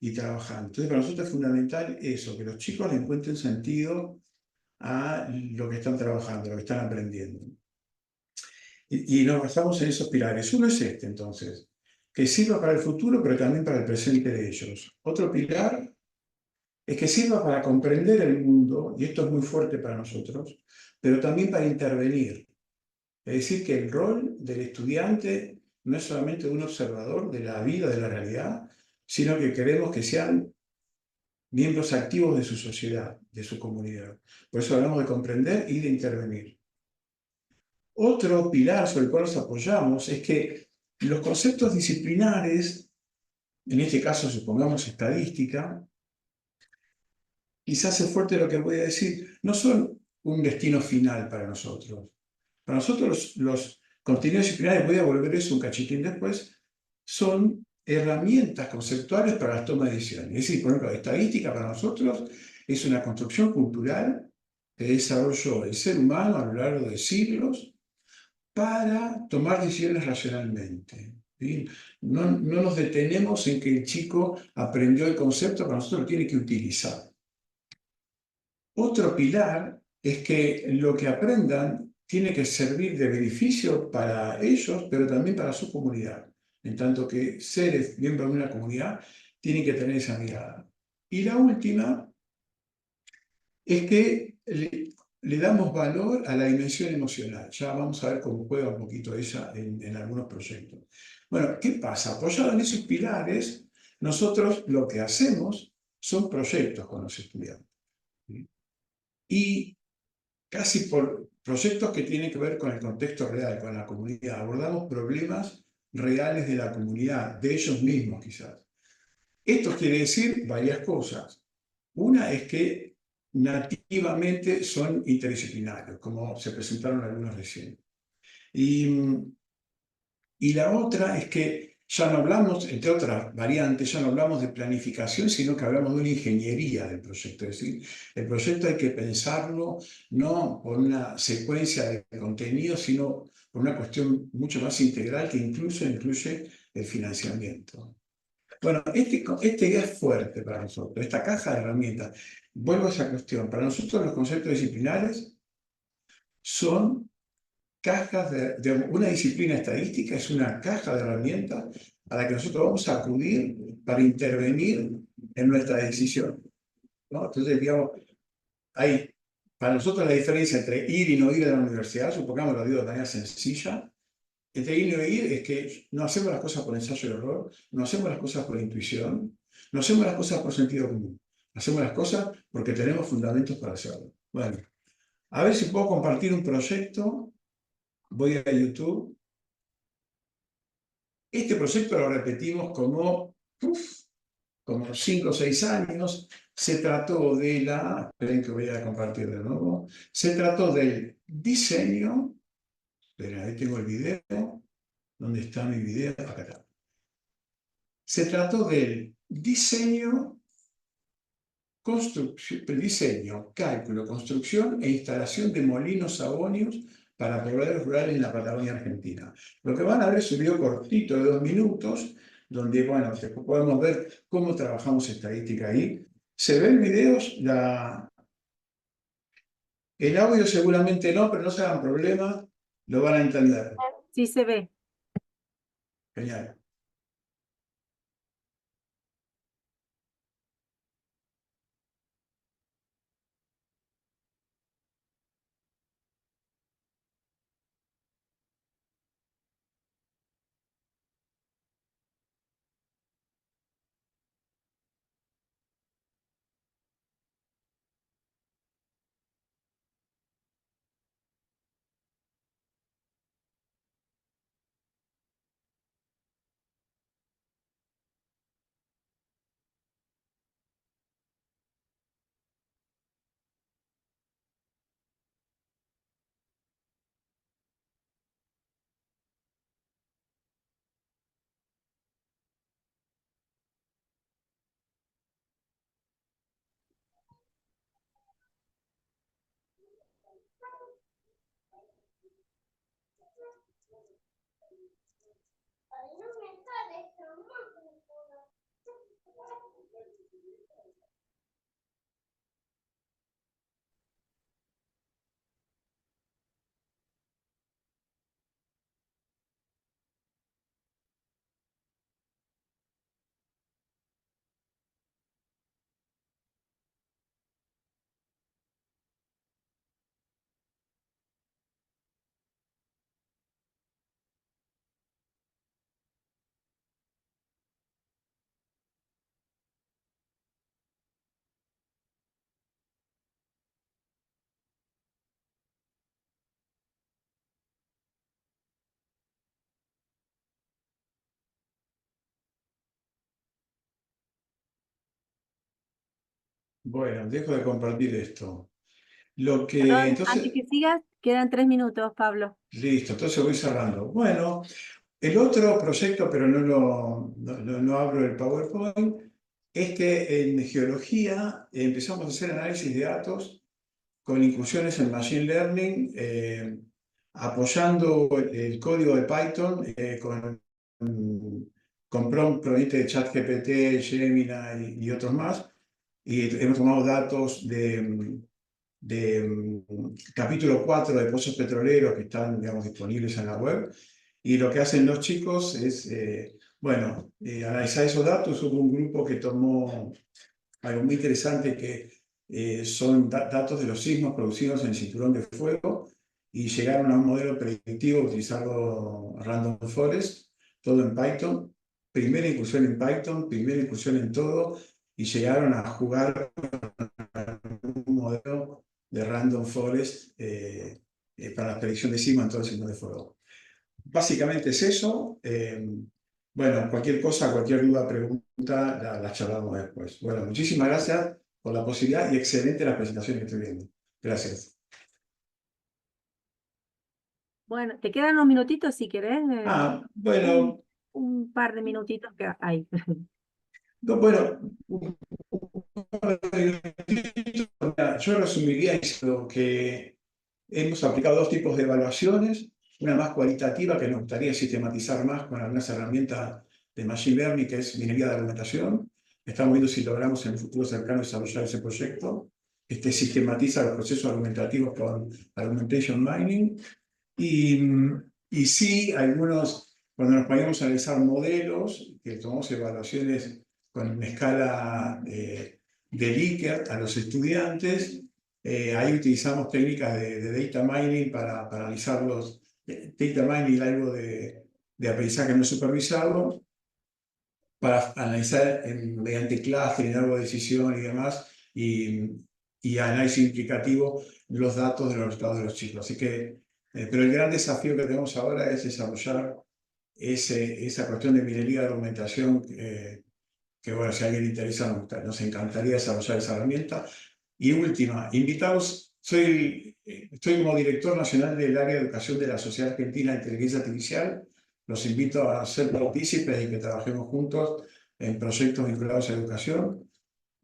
y trabajando. Entonces, para nosotros es fundamental eso, que los chicos le encuentren sentido a lo que están trabajando, lo que están aprendiendo. Y nos basamos en esos pilares. Uno es entonces, que sirva para el futuro, pero también para el presente de ellos. Otro pilar es que sirva para comprender el mundo, y esto es muy fuerte para nosotros, pero también para intervenir. Es decir, que el rol del estudiante no es solamente un observador de la vida, de la realidad, sino que queremos que sean miembros activos de su sociedad, de su comunidad. Por eso hablamos de comprender y de intervenir. Otro pilar sobre el cual nos apoyamos es que los conceptos disciplinares, en este caso supongamos estadística, quizás es fuerte lo que voy a decir, no son un destino final para nosotros. Para nosotros los contenidos disciplinarios, voy a volver eso un cachitín después, son herramientas conceptuales para la toma de decisiones. Es decir, por ejemplo, la estadística para nosotros es una construcción cultural que desarrolló el ser humano a lo largo de siglos para tomar decisiones racionalmente. ¿Sí? No nos detenemos en que el chico aprendió el concepto, pero nosotros lo tiene que utilizar. Otro pilar es que lo que aprendan tiene que servir de beneficio para ellos, pero también para su comunidad. En tanto que seres miembros de una comunidad tienen que tener esa mirada. Y la última es que le damos valor a la dimensión emocional. Ya vamos a ver cómo juega un poquito ella en algunos proyectos. Bueno, ¿qué pasa? Apoyado en esos pilares, nosotros lo que hacemos son proyectos con los estudiantes. ¿Sí? Y casi por proyectos que tienen que ver con el contexto real, con la comunidad. Abordamos problemas reales de la comunidad, de ellos mismos quizás. Esto quiere decir varias cosas. Una es que nativamente son interdisciplinarios, como se presentaron algunos recién. Y la otra es que ya no hablamos, entre otras variantes, ya no hablamos de planificación, sino que hablamos de una ingeniería del proyecto. Es decir, el proyecto hay que pensarlo no por una secuencia de contenidos, sino por una cuestión mucho más integral que incluye el financiamiento. Bueno, esta idea es fuerte para nosotros, esta caja de herramientas. Vuelvo a esa cuestión. Para nosotros los conceptos disciplinares son cajas de una disciplina estadística, es una caja de herramientas a la que nosotros vamos a acudir para intervenir en nuestra decisión, ¿no? Entonces, digamos, para nosotros la diferencia entre ir y no ir a la universidad, supongamos lo digo de manera sencilla, entre ir y no ir es que no hacemos las cosas por ensayo y error, no hacemos las cosas por intuición, no hacemos las cosas por sentido común, hacemos las cosas porque tenemos fundamentos para hacerlo. Bueno, a ver si puedo compartir un proyecto. Voy a YouTube. Este proyecto lo repetimos como 5 o 6 años. Se trató de esperen que voy a compartir de nuevo. Se trató del diseño. Esperen, ahí tengo el video. ¿Dónde está mi video? Acá está. Se trató del diseño, cálculo, construcción e instalación de molinos sabóneos para pobladores rurales en la Patagonia Argentina. Lo que van a ver es un video cortito de 2 minutos, donde, bueno, podemos ver cómo trabajamos estadística ahí. ¿Se ven videos? El audio seguramente no, pero no se hagan problema, lo van a entender. Sí se ve. Genial. Bueno, dejo de compartir esto. Perdón, Entonces, antes que sigas, quedan 3 minutos, Pablo. listo, entonces voy cerrando. Bueno, el otro proyecto, pero no abro el PowerPoint, es que en geología empezamos a hacer análisis de datos con incursiones en Machine Learning, apoyando el código de Python con prompt proveniente de ChatGPT, Gemini y otros más. Y hemos tomado datos de capítulo 4 de pozos petroleros que están, digamos, disponibles en la web. Y lo que hacen los chicos es, analizar esos datos. Hubo un grupo que tomó algo muy interesante que son datos de los sismos producidos en el cinturón de fuego y llegaron a un modelo predictivo utilizando Random Forest, todo en Python. Primera incursión en Python, primera incursión en todo, y llegaron a jugar un modelo de Random Forest para la predicción de sismos en todo el cinturón de fuego. Básicamente es eso. Cualquier cosa, cualquier duda, pregunta, la charlamos después. Bueno, muchísimas gracias por la posibilidad y excelente la presentación que estoy viendo. Gracias. Bueno, te quedan unos minutitos si querés. Bueno, un par de minutitos que hay. no, bueno, yo resumiría diciendo que hemos aplicado dos tipos de evaluaciones, una más cualitativa que nos gustaría sistematizar más con algunas herramientas de Machine Learning, que es minería de argumentación. Estamos viendo si logramos en el futuro cercano desarrollar ese proyecto. Sistematiza los procesos argumentativos con Argumentation Mining. Y sí, cuando nos ponemos a analizar modelos, que tomamos evaluaciones con una escala de Likert a los estudiantes, ahí utilizamos técnicas de data mining para analizarlos. Data mining, algo de aprendizaje no supervisado, para analizar mediante clustering, árbol de decisión y demás, y análisis implicativo los datos de los resultados de los chicos. Así que, pero el gran desafío que tenemos ahora es desarrollar esa cuestión de minería de argumentación que bueno, si a alguien le interesa, nos encantaría desarrollar esa herramienta. Y última, estoy como director nacional del área de educación de la Sociedad Argentina de Inteligencia Artificial. Los invito a ser partícipes y que trabajemos juntos en proyectos vinculados a educación.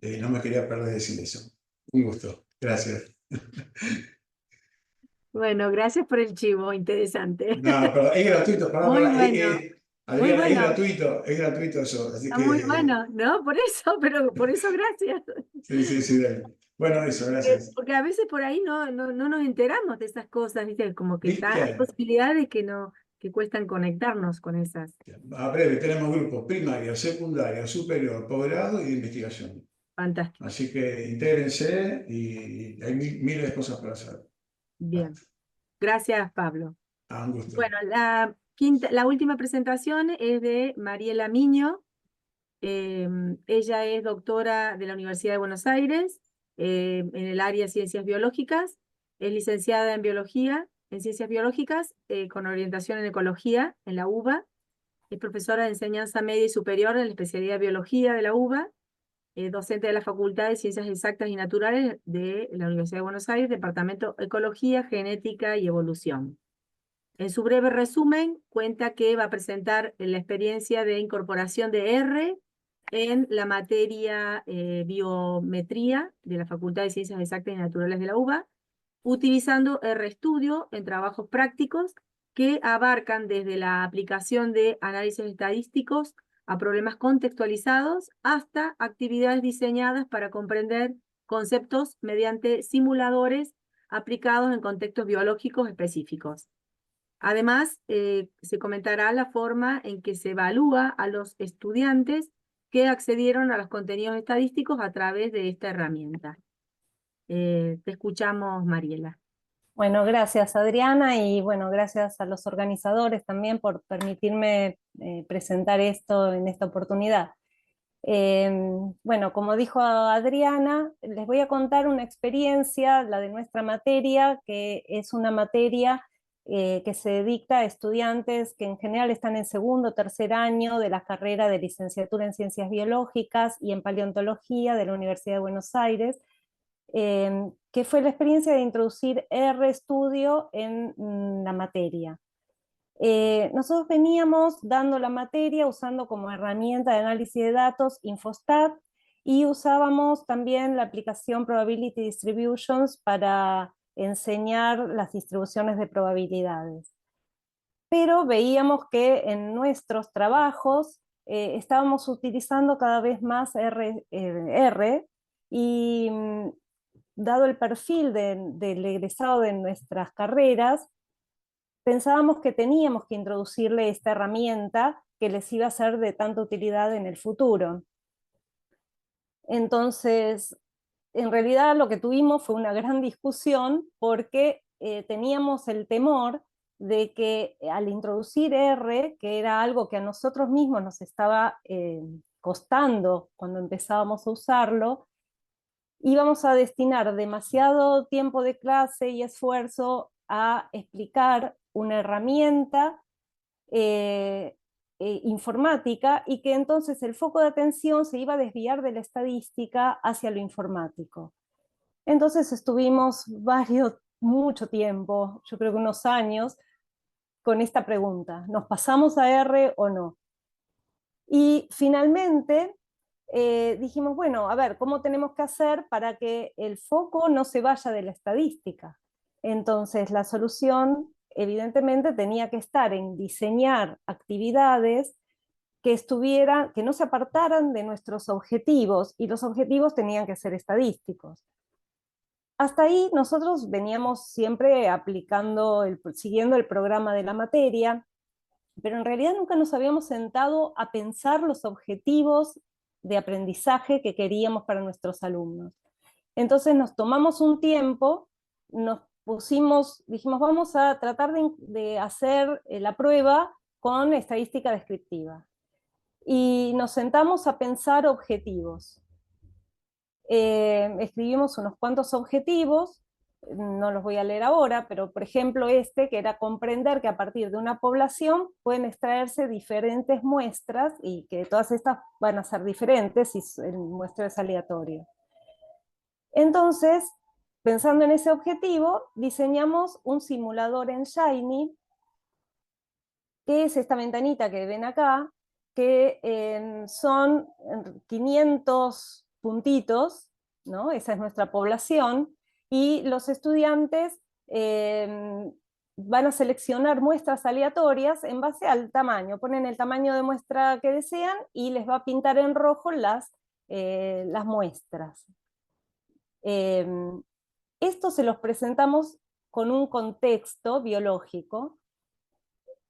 No me quería perder decir eso. Un gusto. Gracias. Bueno, gracias por el chivo, interesante. No, pero es gratuito. Muy bueno. Adriana, Muy bueno. es gratuito eso. Así Está que, muy bueno, ¿no? Por eso gracias. Sí, dale. Bueno, eso, gracias. Porque a veces por ahí no nos enteramos de esas cosas, ¿viste? Como que hay ¿Viste? posibilidades que cuestan conectarnos con esas. A breve, tenemos grupos primaria, secundaria, superior, posgrado y de investigación. Fantástico. Así que intégrense y hay miles de cosas para hacer. Bien. Gracias, Pablo. Un gusto. Bueno, la última presentación es de Mariela Miño. Ella es doctora de la Universidad de Buenos Aires en el área de ciencias biológicas. Es licenciada en biología, en ciencias biológicas, con orientación en ecología en la UBA. Es profesora de enseñanza media y superior en la especialidad de biología de la UBA. Docente de la Facultad de Ciencias Exactas y Naturales de la Universidad de Buenos Aires, Departamento Ecología, Genética y Evolución. En su breve resumen, cuenta que va a presentar la experiencia de incorporación de R en la materia biometría de la Facultad de Ciencias Exactas y Naturales de la UBA, utilizando RStudio en trabajos prácticos que abarcan desde la aplicación de análisis estadísticos a problemas contextualizados hasta actividades diseñadas para comprender conceptos mediante simuladores aplicados en contextos biológicos específicos. Además, se comentará la forma en que se evalúa a los estudiantes que accedieron a los contenidos estadísticos a través de esta herramienta. Te escuchamos, Mariela. Bueno, gracias Adriana y bueno, gracias a los organizadores también por permitirme presentar esto en esta oportunidad. Bueno, como dijo Adriana, les voy a contar una experiencia, la de nuestra materia, que es una materia que se dicta a estudiantes que en general están en segundo o tercer año de la carrera de licenciatura en Ciencias Biológicas y en Paleontología de la Universidad de Buenos Aires, que fue la experiencia de introducir RStudio en la materia. Nosotros veníamos dando la materia usando como herramienta de análisis de datos Infostat, y usábamos también la aplicación Probability Distributions para enseñar las distribuciones de probabilidades. Pero veíamos que en nuestros trabajos estábamos utilizando cada vez más R, y dado el perfil del egresado de nuestras carreras, pensábamos que teníamos que introducirle esta herramienta que les iba a ser de tanta utilidad en el futuro. Entonces, en realidad lo que tuvimos fue una gran discusión porque teníamos el temor de que al introducir R, que era algo que a nosotros mismos nos estaba costando cuando empezábamos a usarlo, íbamos a destinar demasiado tiempo de clase y esfuerzo a explicar una herramienta informática, y que entonces el foco de atención se iba a desviar de la estadística hacia lo informático. Entonces estuvimos mucho tiempo, yo creo que unos años, con esta pregunta: ¿nos pasamos a R o no? Y finalmente dijimos, bueno, a ver, ¿cómo tenemos que hacer para que el foco no se vaya de la estadística? Entonces la solución evidentemente tenía que estar en diseñar actividades que no se apartaran de nuestros objetivos, y los objetivos tenían que ser estadísticos. Hasta ahí nosotros veníamos siempre siguiendo el programa de la materia, pero en realidad nunca nos habíamos sentado a pensar los objetivos de aprendizaje que queríamos para nuestros alumnos. Entonces nos tomamos un tiempo, dijimos, vamos a tratar de hacer la prueba con estadística descriptiva. Y nos sentamos a pensar objetivos. Escribimos unos cuantos objetivos, no los voy a leer ahora, pero por ejemplo que era comprender que a partir de una población pueden extraerse diferentes muestras, y que todas estas van a ser diferentes si el muestreo es aleatorio. Entonces, pensando en ese objetivo, diseñamos un simulador en Shiny, que es esta ventanita que ven acá, que son 500 puntitos, ¿no? Esa es nuestra población, y los estudiantes van a seleccionar muestras aleatorias en base al tamaño. Ponen el tamaño de muestra que desean y les va a pintar en rojo las muestras. Esto se los presentamos con un contexto biológico,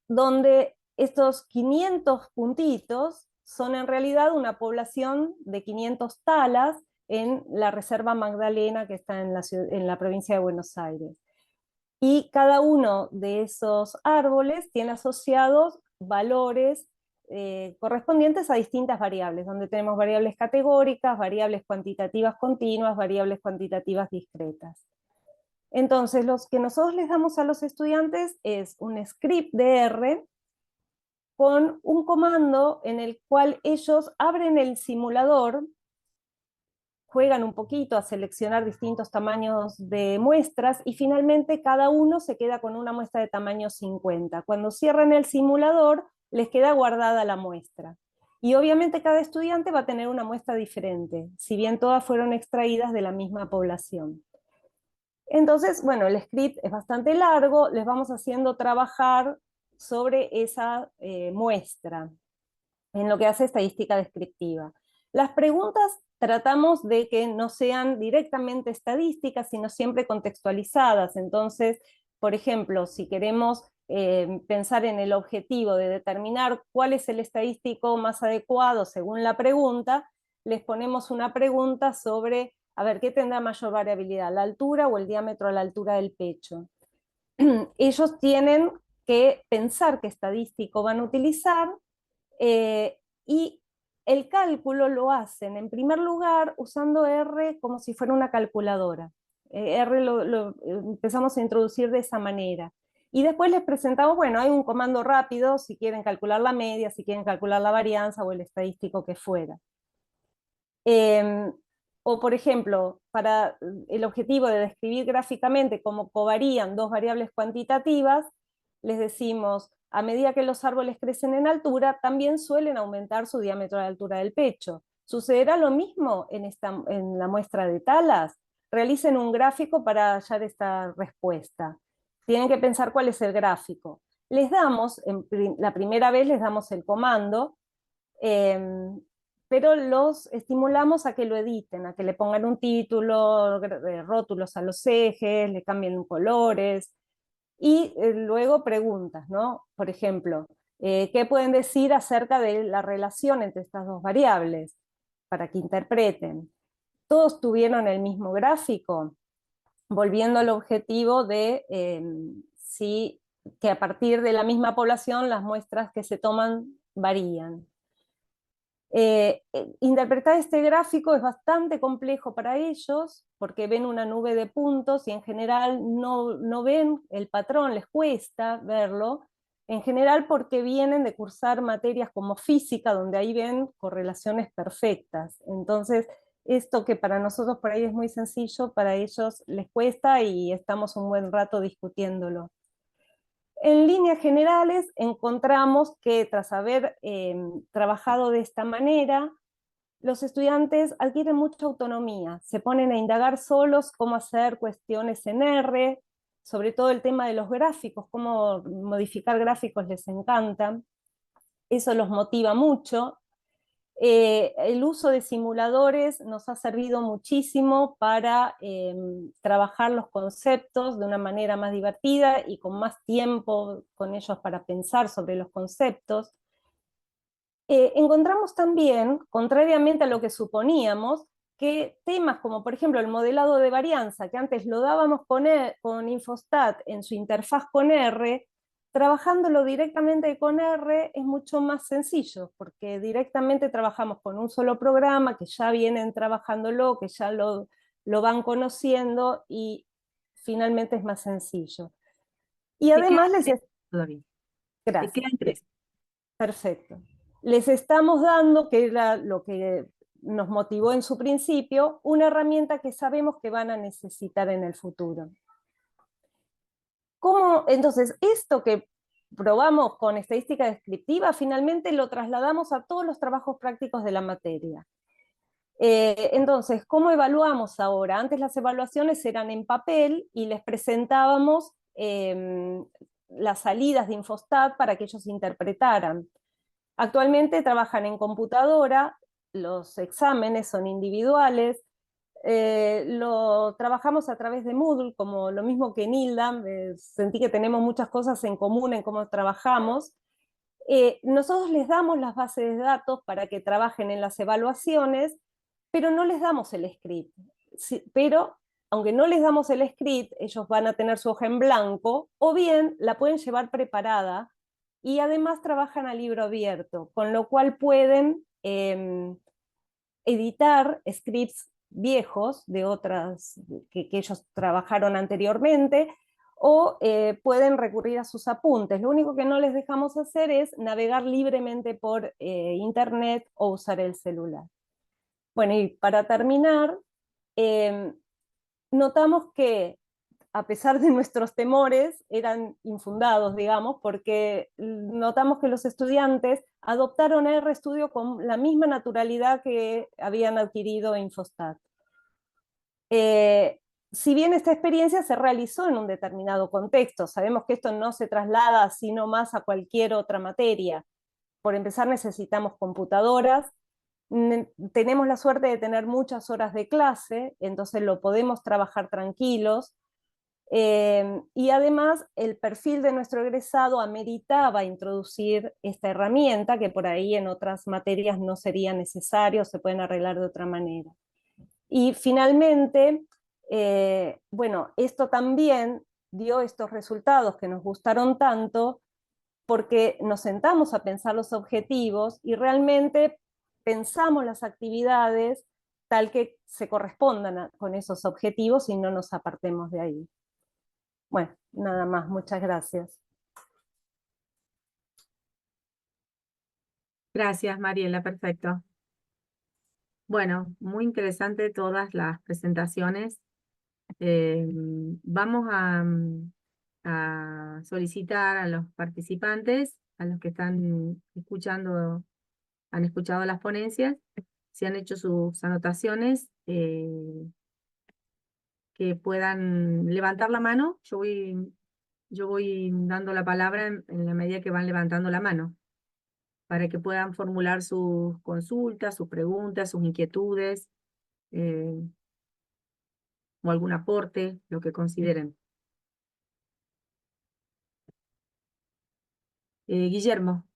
donde estos 500 puntitos son en realidad una población de 500 talas en la Reserva Magdalena, que está en la provincia de Buenos Aires. Y cada uno de esos árboles tiene asociados valores correspondientes a distintas variables, donde tenemos variables categóricas, variables cuantitativas continuas, variables cuantitativas discretas. Entonces, lo que nosotros les damos a los estudiantes es un script de R con un comando en el cual ellos abren el simulador, juegan un poquito a seleccionar distintos tamaños de muestras, y finalmente cada uno se queda con una muestra de tamaño 50. Cuando cierran el simulador, les queda guardada la muestra. Y obviamente cada estudiante va a tener una muestra diferente, si bien todas fueron extraídas de la misma población. Entonces, bueno, el script es bastante largo, les vamos haciendo trabajar sobre esa muestra, en lo que hace estadística descriptiva. Las preguntas tratamos de que no sean directamente estadísticas, sino siempre contextualizadas. Entonces, por ejemplo, si queremos pensar en el objetivo de determinar cuál es el estadístico más adecuado según la pregunta, les ponemos una pregunta sobre, a ver, ¿qué tendrá mayor variabilidad, la altura o el diámetro a la altura del pecho? Ellos tienen que pensar qué estadístico van a utilizar, y el cálculo lo hacen en primer lugar usando R como si fuera una calculadora. R lo empezamos a introducir de esa manera. Y después les presentamos, bueno, hay un comando rápido si quieren calcular la media, si quieren calcular la varianza o el estadístico que fuera. O por ejemplo, para el objetivo de describir gráficamente cómo covarían dos variables cuantitativas, les decimos, a medida que los árboles crecen en altura, también suelen aumentar su diámetro a la altura del pecho. ¿Sucederá lo mismo en la muestra de talas? Realicen un gráfico para hallar esta respuesta. Tienen que pensar cuál es el gráfico. Les damos, la primera vez les damos el comando, pero los estimulamos a que lo editen, a que le pongan un título, rótulos a los ejes, le cambien colores, y luego preguntas, ¿no? Por ejemplo, ¿qué pueden decir acerca de la relación entre estas dos variables? Para que interpreten. ¿Todos tuvieron el mismo gráfico? Volviendo al objetivo de que a partir de la misma población las muestras que se toman varían. Interpretar este gráfico es bastante complejo para ellos porque ven una nube de puntos y en general no ven el patrón, les cuesta verlo, en general porque vienen de cursar materias como física, donde ahí ven correlaciones perfectas. Entonces, esto que para nosotros por ahí es muy sencillo, para ellos les cuesta y estamos un buen rato discutiéndolo. En líneas generales, encontramos que tras haber trabajado de esta manera, los estudiantes adquieren mucha autonomía, se ponen a indagar solos cómo hacer cuestiones en R, sobre todo el tema de los gráficos, cómo modificar gráficos les encanta, eso los motiva mucho. El uso de simuladores nos ha servido muchísimo para trabajar los conceptos de una manera más divertida y con más tiempo con ellos para pensar sobre los conceptos. Encontramos también, contrariamente a lo que suponíamos, que temas como por ejemplo el modelado de varianza, que antes lo dábamos con Infostat en su interfaz con R, trabajándolo directamente con R es mucho más sencillo, porque directamente trabajamos con un solo programa, que ya vienen trabajándolo, que ya lo van conociendo, y finalmente es más sencillo. Y además Todavía. Gracias. Te quedan 3. Perfecto. Les estamos dando, que era lo que nos motivó en su principio, una herramienta que sabemos que van a necesitar en el futuro. Entonces, esto que probamos con estadística descriptiva, finalmente lo trasladamos a todos los trabajos prácticos de la materia. Entonces, ¿cómo evaluamos ahora? Antes las evaluaciones eran en papel y les presentábamos las salidas de Infostat para que ellos interpretaran. Actualmente trabajan en computadora, los exámenes son individuales, lo trabajamos a través de Moodle, como lo mismo que Nilda, sentí que tenemos muchas cosas en común en cómo trabajamos. Nosotros les damos las bases de datos para que trabajen en las evaluaciones, pero no les damos el script. Pero, aunque no les damos el script, ellos van a tener su hoja en blanco, o bien la pueden llevar preparada, y además trabajan a libro abierto, con lo cual pueden editar scripts viejos de otras que ellos trabajaron anteriormente, o pueden recurrir a sus apuntes. Lo único que no les dejamos hacer es navegar libremente por internet o usar el celular. Bueno, y para terminar, notamos que a pesar de nuestros temores, eran infundados, digamos, porque notamos que los estudiantes adoptaron RStudio con la misma naturalidad que habían adquirido Infostat. Si bien esta experiencia se realizó en un determinado contexto, sabemos que esto no se traslada así nomás a cualquier otra materia. Por empezar, necesitamos computadoras, tenemos la suerte de tener muchas horas de clase, entonces lo podemos trabajar tranquilos, y además el perfil de nuestro egresado ameritaba introducir esta herramienta que por ahí en otras materias no sería necesario, se pueden arreglar de otra manera. Y finalmente, bueno, esto también dio estos resultados que nos gustaron tanto porque nos sentamos a pensar los objetivos y realmente pensamos las actividades tal que se correspondan con esos objetivos y no nos apartemos de ahí. Bueno, nada más, muchas gracias. Gracias, Mariela, perfecto. Bueno, muy interesante todas las presentaciones. Vamos a solicitar a los participantes, a los que están escuchando, han escuchado las ponencias, si han hecho sus anotaciones, que puedan levantar la mano. Yo voy dando la palabra en la medida que van levantando la mano, para que puedan formular sus consultas, sus preguntas, sus inquietudes, eh, o algún aporte, lo que consideren. Guillermo.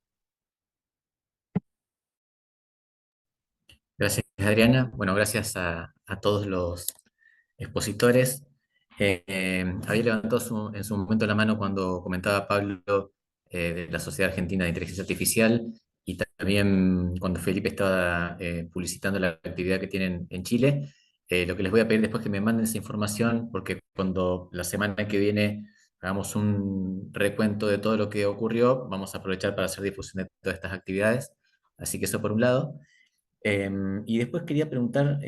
Gracias, Adriana. Bueno, gracias a todos los expositores. Había levantado en su momento la mano cuando comentaba Pablo de la Sociedad Argentina de Inteligencia Artificial, y también cuando Felipe estaba publicitando la actividad que tienen en Chile. Lo que les voy a pedir después es que me manden esa información, porque cuando la semana que viene hagamos un recuento de todo lo que ocurrió, vamos a aprovechar para hacer difusión de todas estas actividades. Así que eso por un lado. Y después quería preguntar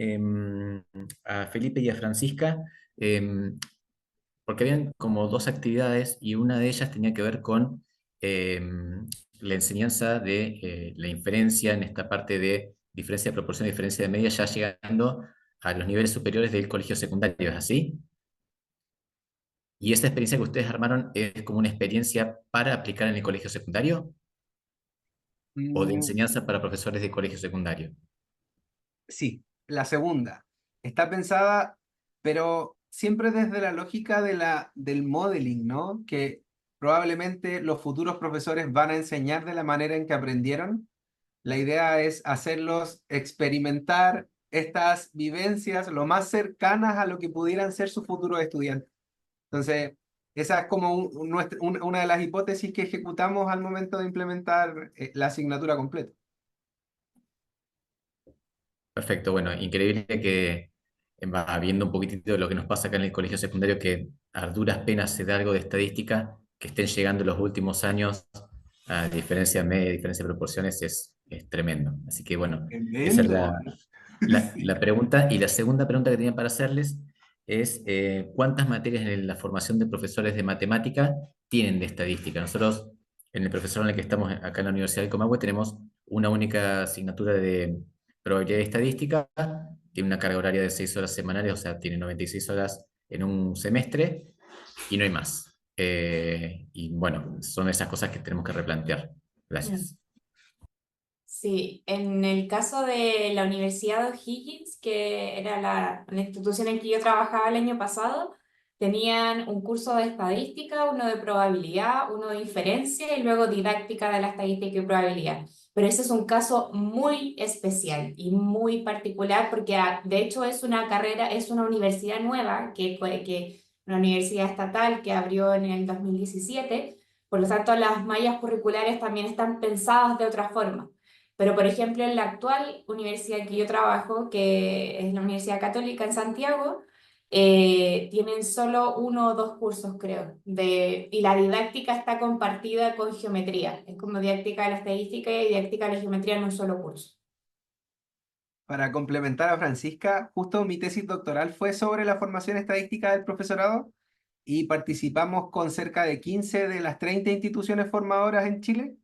a Felipe y a Francisca, porque habían como dos actividades y una de ellas tenía que ver con la enseñanza de la inferencia en esta parte de diferencia de proporción, diferencia de media, ya llegando a los niveles superiores del colegio secundario, ¿es así? ¿Y esa experiencia que ustedes armaron es como una experiencia para aplicar en el colegio secundario o de Mm, enseñanza para profesores de colegio secundario? Sí, la segunda. Está pensada, pero siempre desde la lógica del modeling, ¿no? Que probablemente los futuros profesores van a enseñar de la manera en que aprendieron. La idea es hacerlos experimentar estas vivencias lo más cercanas a lo que pudieran ser sus futuros estudiantes. Entonces, esa es como una de las hipótesis que ejecutamos al momento de implementar la asignatura completa. Perfecto, bueno, increíble que va viendo un poquitito de lo que nos pasa acá en el colegio secundario, que a duras penas se da algo de estadística, que estén llegando los últimos años a diferencia media, diferencia de proporciones, es tremendo. Así que bueno, esa es Tremendo. la pregunta. Y la segunda pregunta que tenía para hacerles es, ¿cuántas materias en la formación de profesores de matemática tienen de estadística? Nosotros, en el profesorado en el que estamos acá en la Universidad de Comahue, tenemos una única asignatura de probabilidad y estadística, tiene una carga horaria de 6 horas semanales, o sea, tiene 96 horas en un semestre y no hay más. Y bueno, son esas cosas que tenemos que replantear. Gracias. Sí, en el caso de la Universidad de O'Higgins, que era la institución en que yo trabajaba el año pasado, tenían un curso de estadística, uno de probabilidad, uno de inferencia y luego didáctica de la estadística y probabilidad. Pero ese es un caso muy especial y muy particular porque de hecho es una carrera, es una universidad nueva, una universidad estatal que abrió en el 2017, por lo tanto las mallas curriculares también están pensadas de otra forma. Pero, por ejemplo, en la actual universidad que yo trabajo, que es la Universidad Católica en Santiago, tienen solo uno o dos cursos, creo, y la didáctica está compartida con geometría. Es como didáctica de la estadística y didáctica de la geometría en un solo curso. Para complementar a Francisca, justo mi tesis doctoral fue sobre la formación estadística del profesorado y participamos con cerca de 15 de las 30 instituciones formadoras en Chile,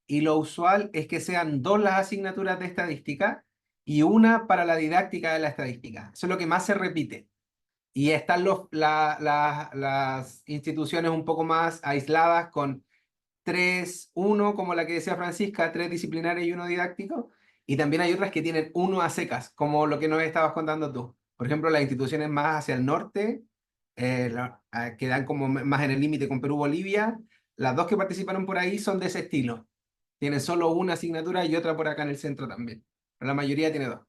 y lo usual es que sean dos las asignaturas de estadística y una para la didáctica de la estadística. Eso es lo que más se repite. Y están las instituciones un poco más aisladas con uno como la que decía Francisca, 3 disciplinarios y uno didáctico. Y también hay otras que tienen uno a secas, como lo que nos estabas contando tú. Por ejemplo, las instituciones más hacia el norte, que dan como más en el límite con Perú-Bolivia, las dos que participaron por ahí son de ese estilo. Tienen solo una asignatura y otra por acá en el centro también. Pero la mayoría tiene dos.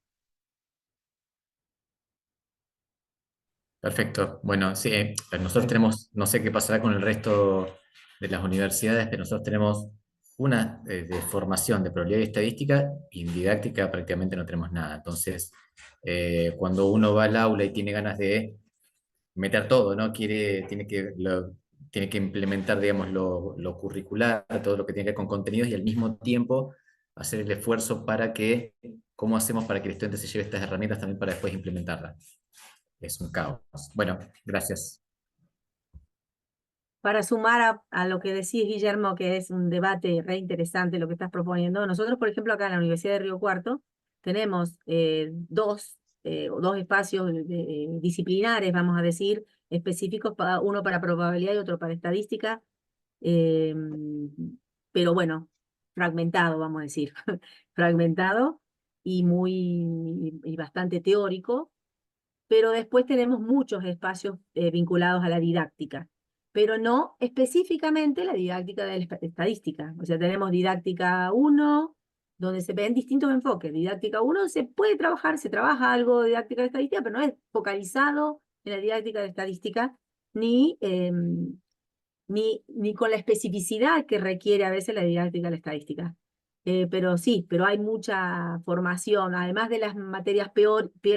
Perfecto. Bueno, sí, nosotros tenemos, no sé qué pasará con el resto de las universidades, pero nosotros tenemos una de formación de probabilidad y estadística, y en didáctica prácticamente no tenemos nada. Entonces, cuando uno va al aula y tiene ganas de meter todo, ¿no? Tiene que implementar, digamos, lo curricular, todo lo que tiene que ver con contenidos, y al mismo tiempo hacer el esfuerzo para que, ¿cómo hacemos para que el estudiante se lleve estas herramientas también para después implementarlas? Es un caos. Bueno, gracias. Para sumar a lo que decís, Guillermo, que es un debate re interesante lo que estás proponiendo, nosotros, por ejemplo, acá en la Universidad de Río Cuarto, tenemos dos espacios disciplinares, vamos a decir, específicos, uno para probabilidad y otro para estadística, pero bueno, fragmentado, vamos a decir, fragmentado y bastante teórico, pero después tenemos muchos espacios vinculados a la didáctica, pero no específicamente la didáctica de la estadística. O sea, tenemos didáctica 1, donde se ven distintos enfoques. Didáctica 1 se trabaja algo de didáctica de estadística, pero no es focalizado en la didáctica de estadística, ni con la especificidad que requiere a veces la didáctica de la estadística. Pero sí, pero hay mucha formación, además de las materias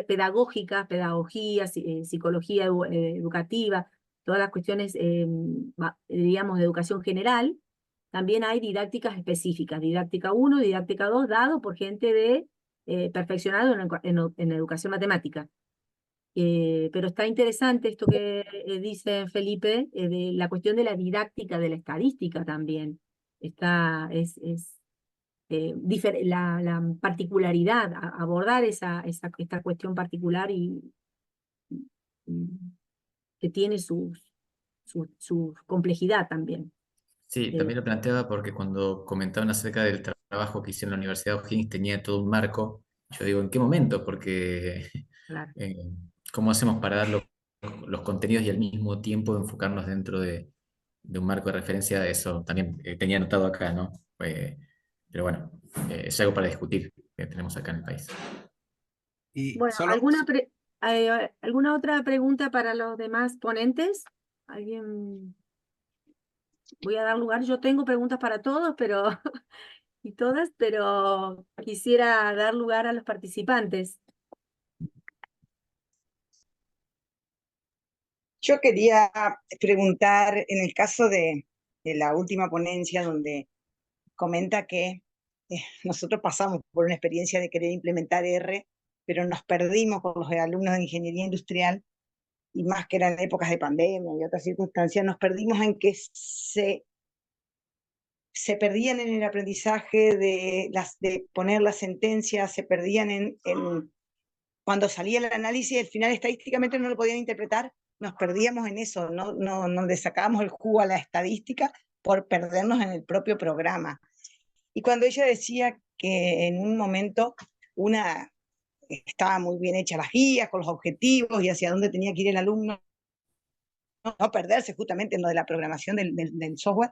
pedagógicas, pedagogía, psicología educativa, todas las cuestiones, digamos, de educación general, también hay didácticas específicas, didáctica 1, didáctica 2, dado por gente perfeccionado en educación matemática. Pero está interesante esto que dice Felipe, de la cuestión de la didáctica de la estadística también. La particularidad, abordar esta cuestión particular y que tiene su complejidad también. Sí, también lo planteaba porque cuando comentaban acerca del trabajo que hicieron en la Universidad de O'Higgins tenía todo un marco. Yo digo, ¿en qué momento? Porque Claro. ¿cómo hacemos para dar los contenidos y al mismo tiempo enfocarnos dentro de un marco de referencia? Eso también tenía anotado acá, ¿no? Pero bueno, es algo para discutir que tenemos acá en el país. Y Bueno, solo, ¿alguna otra pregunta para los demás ponentes? ¿Alguien? Voy a dar lugar. Yo tengo preguntas para todos, y todas, pero quisiera dar lugar a los participantes. Yo quería preguntar, en el caso de la última ponencia, donde comenta que nosotros pasamos por una experiencia de querer implementar R, pero nos perdimos con los alumnos de ingeniería industrial, y más que eran épocas de pandemia y otras circunstancias, nos perdimos en que se perdían en el aprendizaje de poner las sentencias, se perdían cuando salía el análisis, al final estadísticamente no lo podían interpretar, nos perdíamos en eso, no le sacábamos el jugo a la estadística por perdernos en el propio programa. Y cuando ella decía que en un momento estaba muy bien hecha las guías con los objetivos y hacia dónde tenía que ir el alumno, no perderse justamente en lo de la programación del software,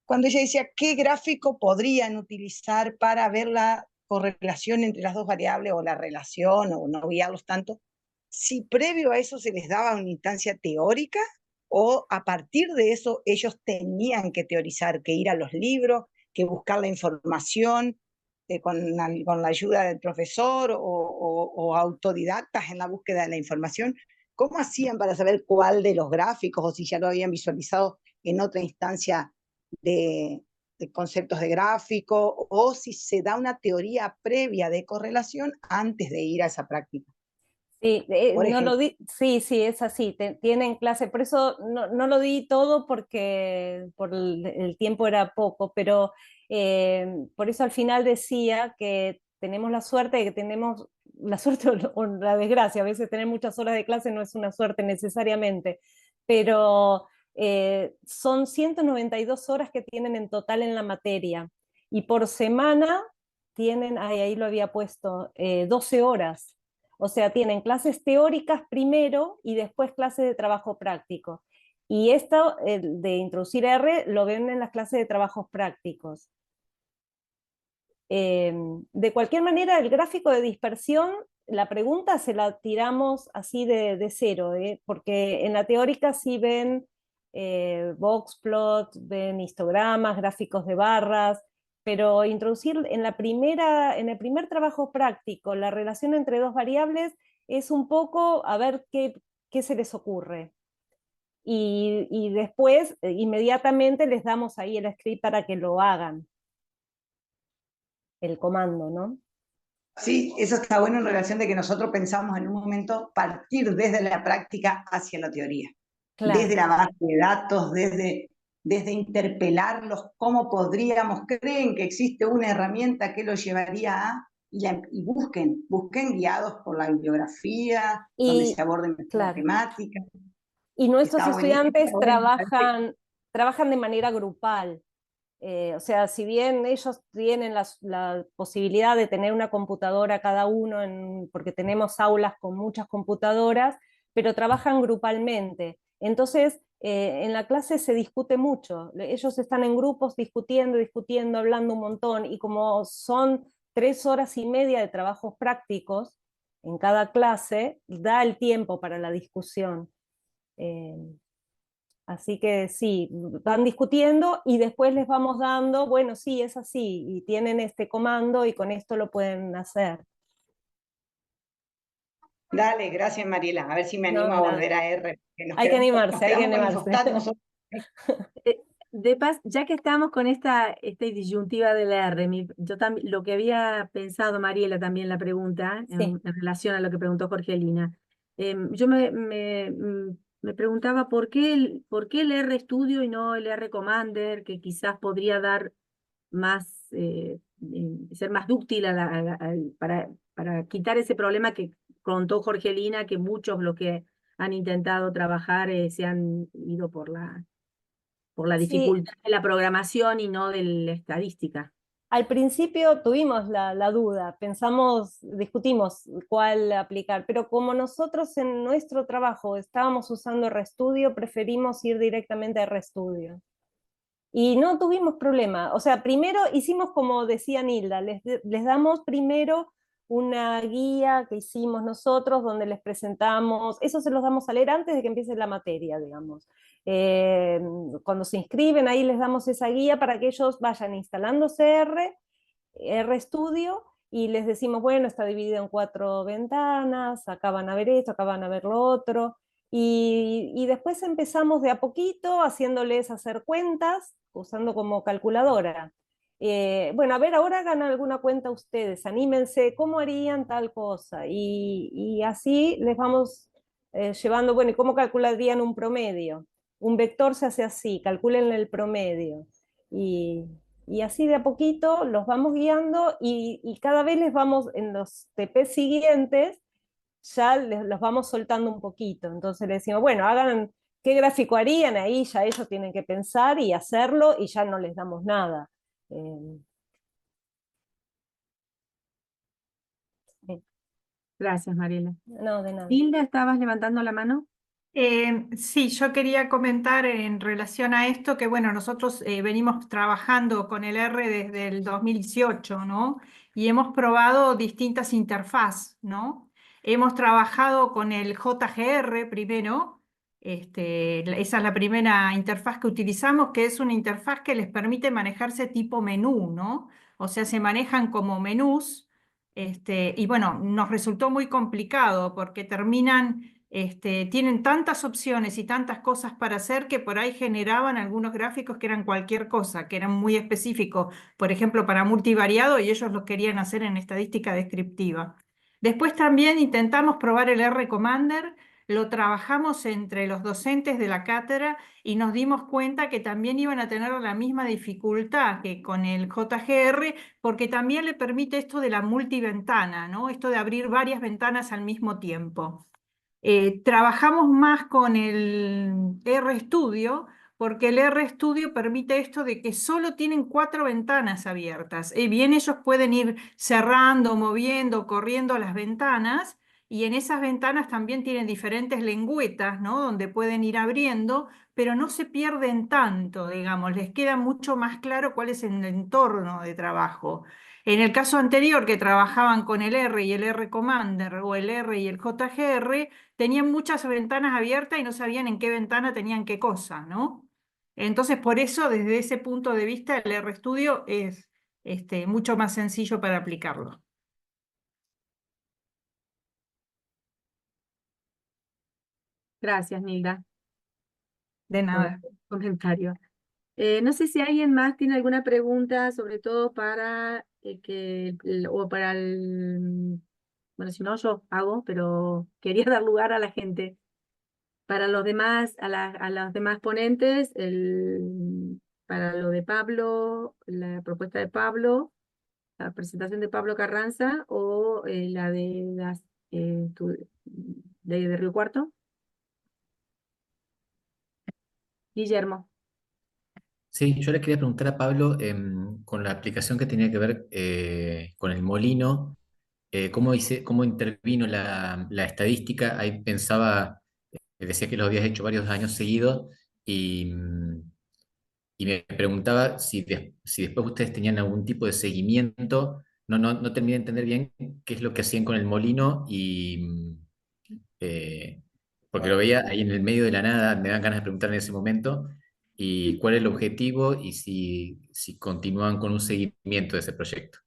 cuando ella decía qué gráfico podrían utilizar para ver la correlación entre las dos variables o la relación o no guiarlos tanto, si previo a eso se les daba una instancia teórica o a partir de eso ellos tenían que teorizar, que ir a los libros, que buscar la información con la ayuda del profesor o autodidactas en la búsqueda de la información. ¿Cómo hacían para saber cuál de los gráficos o si ya lo habían visualizado en otra instancia de conceptos de gráfico o si se da una teoría previa de correlación antes de ir a esa práctica? Sí, sí, es así, tienen clase, por eso no lo di todo porque por el tiempo era poco, pero por eso al final decía que tenemos la suerte de que tenemos, la suerte o la desgracia, a veces tener muchas horas de clase no es una suerte necesariamente, pero son 192 horas que tienen en total en la materia, y por semana tienen, ahí lo había puesto, 12 horas. O sea, tienen clases teóricas primero y después clases de trabajo práctico. Y esto de introducir R lo ven en las clases de trabajos prácticos. De cualquier manera, el gráfico de dispersión, la pregunta se la tiramos así de cero, porque en la teórica sí ven boxplot, ven histogramas, gráficos de barras, pero introducir en el primer trabajo práctico la relación entre dos variables es un poco a ver qué se les ocurre. Y después, inmediatamente les damos ahí el script para que lo hagan. El comando, ¿no? Sí, eso está bueno en relación de que nosotros pensamos en un momento partir desde la práctica hacia la teoría. Claro. Desde la base de datos, desde interpelarlos, cómo podríamos, creen que existe una herramienta que los llevaría a, y busquen guiados por la bibliografía, donde se aborde mejor la claro. temática. Y nuestros Está buenísimo, estudiantes ahora me parece- trabajan de manera grupal. O sea, si bien ellos tienen la posibilidad de tener una computadora cada uno, porque tenemos aulas con muchas computadoras, pero trabajan grupalmente. Entonces, en la clase se discute mucho. Ellos están en grupos discutiendo, hablando un montón, y como son 3 horas y media de trabajos prácticos en cada clase, da el tiempo para la discusión. Eh, Así que sí, van discutiendo y después les vamos dando, bueno, sí, es así, y tienen este comando y con esto lo pueden hacer. Dale, gracias Mariela. A ver si me No, animo de a nada. volver a R. Porque Hay que nos animarse, hay que quedamos con animarse. Infostat nosotros. Ya que estamos con esta disyuntiva del R, yo también, lo que había pensado Mariela también la pregunta, Sí. en relación a lo que preguntó Jorgelina, yo me preguntaba por qué el R Studio y no el R Commander, que quizás podría dar más, ser más dúctil para quitar ese problema que contó Jorgelina, que muchos los que han intentado trabajar se han ido por la Sí, dificultad de la programación y no de la estadística. al principio tuvimos la duda, discutimos cuál aplicar, pero como nosotros en nuestro trabajo estábamos usando RStudio, preferimos ir directamente a RStudio. Y no tuvimos problema. O sea, primero hicimos como decía Nilda, les damos primero una guía que hicimos nosotros donde les presentamos, eso se los damos a leer antes de que empiece la materia, digamos. Cuando se inscriben, ahí les damos esa guía para que ellos vayan instalándose RStudio, y les decimos, bueno, está dividido en 4 ventanas, acá van a ver esto, acá van a ver lo otro, y después empezamos de a poquito haciéndoles hacer cuentas, usando como calculadora. Bueno, a ver, ahora hagan alguna cuenta ustedes, anímense, ¿cómo harían tal cosa? Y así les vamos llevando, bueno, ¿y cómo calcularían un promedio? Un vector se hace así, calculen el promedio. Y así de a poquito los vamos guiando y cada vez les vamos, en los TP siguientes, ya los vamos soltando un poquito. Entonces les decimos, bueno, hagan qué gráfico harían, ahí ya ellos tienen que pensar y hacerlo y ya no les damos nada. Sí. Gracias, Mariela. No, de nada. Hilda, ¿estabas levantando la mano? Sí, yo quería comentar en relación a esto que, bueno, nosotros venimos trabajando con el R desde el 2018, ¿no? Y hemos probado distintas interfaces, ¿no? Hemos trabajado con el JGR primero, esa es la primera interfaz que utilizamos, que es una interfaz que les permite manejarse tipo menú, ¿no? O sea, se manejan como menús, y bueno, nos resultó muy complicado porque tienen tantas opciones y tantas cosas para hacer que por ahí generaban algunos gráficos que eran cualquier cosa, que eran muy específicos, por ejemplo, para multivariado, y ellos los querían hacer en estadística descriptiva. Después también intentamos probar el R Commander, lo trabajamos entre los docentes de la cátedra y nos dimos cuenta que también iban a tener la misma dificultad que con el JGR, porque también le permite esto de la multiventana, ¿no? Esto de abrir varias ventanas al mismo tiempo. Trabajamos más con el RStudio, porque el RStudio permite esto de que solo tienen 4 ventanas abiertas. Bien, ellos pueden ir cerrando, moviendo, corriendo las ventanas, y en esas ventanas también tienen diferentes lengüetas, ¿no? Donde pueden ir abriendo, pero no se pierden tanto, digamos, les queda mucho más claro cuál es el entorno de trabajo. En el caso anterior, que trabajaban con el R y el R Commander o el R y el JGR, tenían muchas ventanas abiertas y no sabían en qué ventana tenían qué cosa, ¿no? Entonces, por eso, desde ese punto de vista, el RStudio es mucho más sencillo para aplicarlo. Gracias, Nilda, De por nada. el comentario. No sé si alguien más tiene alguna pregunta, sobre todo para o para el, bueno, si no yo hago, pero quería dar lugar a la gente. Para los demás, a los demás ponentes, para lo de Pablo, la propuesta de Pablo, la presentación de Pablo Carranza o la de las de Río Cuarto. Guillermo. Sí, yo le quería preguntar a Pablo, con la aplicación que tenía que ver con el molino, cómo intervino la estadística. Ahí pensaba, decía que lo habías hecho varios años seguidos y me preguntaba si después ustedes tenían algún tipo de seguimiento. No terminé de entender bien qué es lo que hacían con el molino porque lo veía ahí en el medio de la nada, me dan ganas de preguntar en ese momento, y cuál es el objetivo y si continúan con un seguimiento de ese proyecto.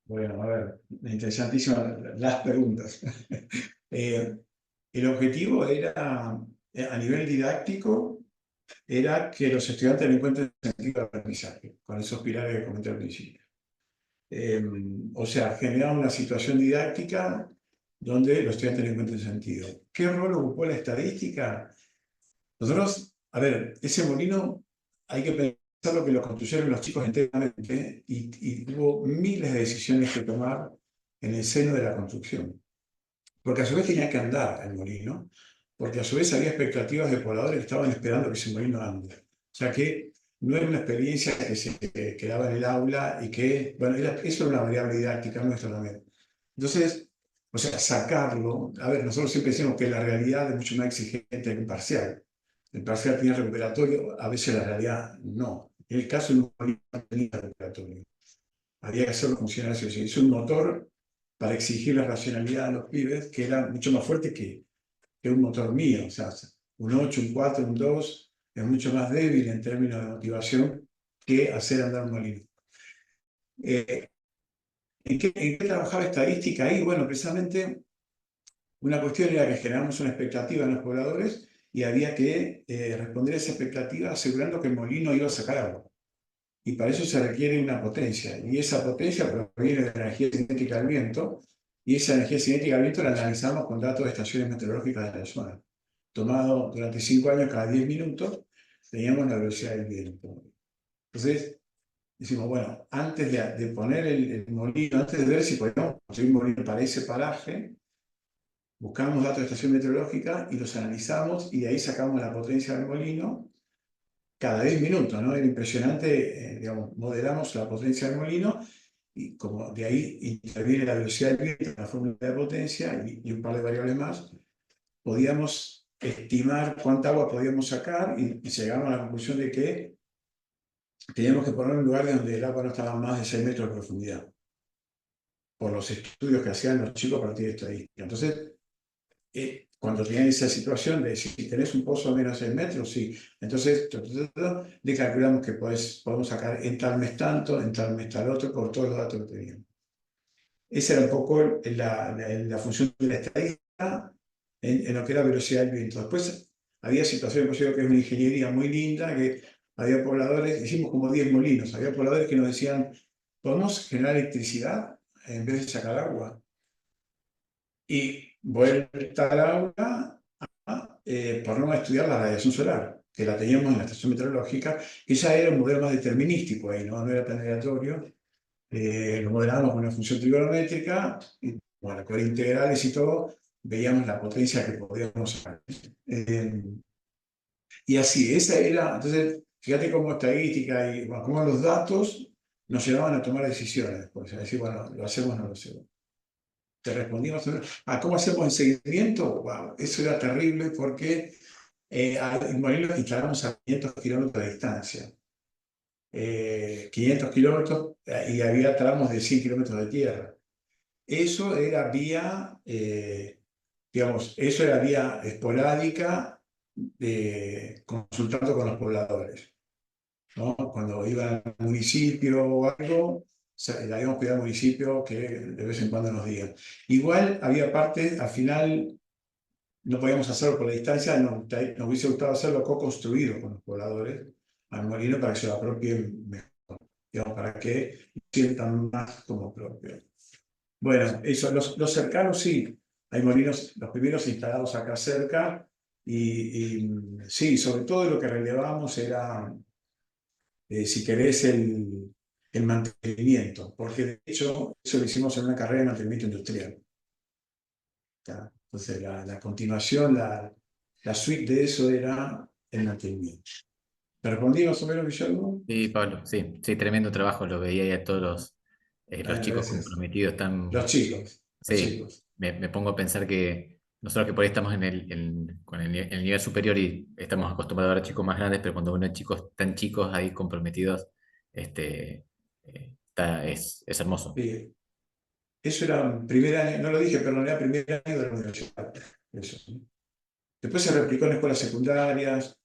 Bueno, a ver, interesantísimas las preguntas. El objetivo era, a nivel didáctico, era que los estudiantes le encuentren sentido al aprendizaje, con esos pilares que comenté al principio. O sea, generar una situación didáctica donde los estudiantes le encuentren sentido. ¿Qué rol ocupó la estadística? Nosotros, a ver, ese molino hay que pensar lo que lo construyeron los chicos enteramente y tuvo miles de decisiones que tomar en el seno de la construcción. Porque a su vez tenía que andar el molino, porque a su vez había expectativas de pobladores que estaban esperando que ese molino ande. O sea que no era una experiencia que se quedaba en el aula y que, bueno, eso era una variable didáctica nuestra también. Entonces, o sea, sacarlo, a ver, nosotros siempre decimos que la realidad es mucho más exigente que el parcial. El parcial tiene recuperatorio, a veces la realidad no. En el caso de un molino no tenía recuperatorio. Había que hacerlo funcionar así. Se hizo un motor para exigir la racionalidad a los pibes, que era mucho más fuerte que un motor mío. O sea, un 8, un 4, un 2 es mucho más débil en términos de motivación que hacer andar un molino. ¿En qué trabajaba estadística ahí? Bueno, precisamente una cuestión era que generamos una expectativa en los pobladores y había que responder a esa expectativa asegurando que el molino iba a sacar agua. Y para eso se requiere una potencia, y esa potencia proviene de la energía cinética del viento, y esa energía cinética del viento la analizamos con datos de estaciones meteorológicas de la zona. Tomado durante 5 años, cada 10 minutos, teníamos la velocidad del viento. Entonces, decimos, bueno, antes de poner el molino, antes de ver si podíamos conseguir un molino para ese paraje, buscamos datos de estación meteorológica y los analizamos, y de ahí sacamos la potencia del molino, cada 10 minutos, ¿no? Era impresionante, digamos, modelamos la potencia del molino y como de ahí interviene la velocidad del viento, la fórmula de potencia y un par de variables más, podíamos estimar cuánta agua podíamos sacar y llegamos a la conclusión de que teníamos que poner un lugar donde el agua no estaba más de 6 metros de profundidad, por los estudios que hacían los chicos a partir de estadística. Entonces, cuando tenían esa situación de si tenés un pozo a menos de 6 metros, sí. Entonces, le calculamos que podemos sacar en tal mes tanto, en tal mes tal otro, por todos los datos que teníamos. Esa era un poco la función de la estadística en lo que era velocidad del viento. Después había situaciones, por ejemplo, que es una ingeniería muy linda, que había pobladores, hicimos como 10 molinos, había pobladores que nos decían, ¿podemos generar electricidad en vez de sacar agua? Y vuelta al aula por no estudiar la radiación solar, que la teníamos en la estación meteorológica, que ya era un modelo más determinístico ahí, no era tan aleatorio. Lo modelábamos con una función trigonométrica, y bueno, con integrales y todo, veíamos la potencia que podíamos sacar. Y así, esa era, entonces, fíjate cómo estadística y bueno, cómo los datos nos llevaban a tomar decisiones, pues, a decir, bueno, lo hacemos o no lo hacemos. Te respondimos a cómo hacemos el seguimiento. Wow, eso era terrible porque en Molino instalamos a 500 kilómetros de distancia. 500 kilómetros y había tramos de 100 kilómetros de tierra. Eso era vía, digamos, eso era vía esporádica consultando con los pobladores, ¿no? Cuando iban al municipio o algo, le habíamos pedido al municipio que de vez en cuando nos digan. Igual había parte, al final no podíamos hacerlo por la distancia, nos hubiese gustado hacerlo co-construido con los pobladores al molino para que se lo apropien mejor, digamos, para que sientan más como propio. Bueno, eso, los cercanos sí, hay molinos, los primeros instalados acá cerca, y sí, sobre todo lo que relevamos era, si querés, el mantenimiento, porque de hecho eso lo hicimos en una carrera de mantenimiento industrial. ¿Tá? Entonces la continuación, la suite de eso era el mantenimiento. ¿Me respondí más o menos, Guillermo? Sí, Pablo, sí, sí, tremendo trabajo, lo veía ahí a todos los chicos Gracias. comprometidos, Los chicos. sí, me pongo a pensar que nosotros que por ahí estamos con el nivel superior y estamos acostumbrados a ver chicos más grandes, pero cuando uno es chicos tan chicos ahí comprometidos, es hermoso. Sí. Eso era un primer año, no lo dije, pero era primer año de la universidad. Eso, ¿no? Después se replicó en escuelas secundarias,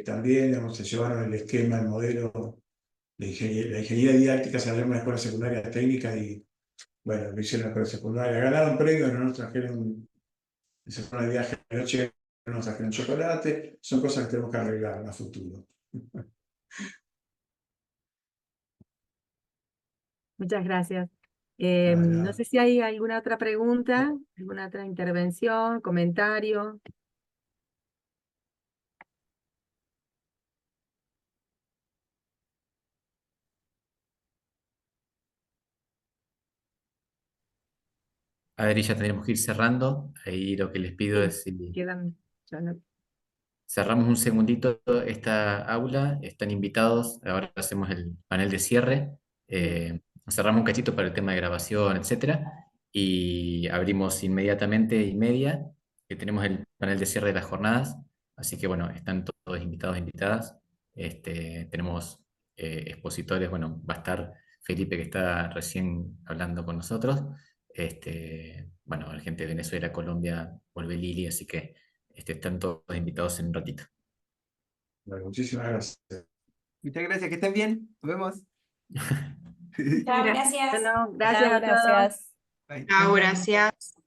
también digamos, se llevaron el esquema, el modelo de la ingeniería didáctica, se llama en escuelas secundarias técnicas y bueno, lo hicieron en la escuela secundaria. Ganaron premios, no nos trajeron, se fueron de viaje de noche, no nos trajeron chocolate, son cosas que tenemos que arreglar a futuro. Muchas gracias. Nada, No nada. sé si hay alguna otra pregunta, alguna otra intervención, comentario. Adri, ya tendremos que ir cerrando. Ahí lo que les pido Sí, es si quedan, ya no- cerramos un segundito esta aula, están invitados, ahora hacemos el panel de cierre, cerramos un cachito para el tema de grabación, etcétera, y abrimos inmediatamente y media, que tenemos el panel de cierre de las jornadas, así que bueno, están todos invitados e invitadas. Tenemos expositores, bueno, va a estar Felipe que está recién hablando con nosotros, bueno, la gente de Venezuela, Colombia, vuelve Lili, así que están todos invitados en un ratito. Bueno, muchísimas gracias. Muchas gracias, que estén bien. Nos vemos. Chao, gracias. Bueno, Chao, gracias a todos. gracias. Bye. Chao, gracias.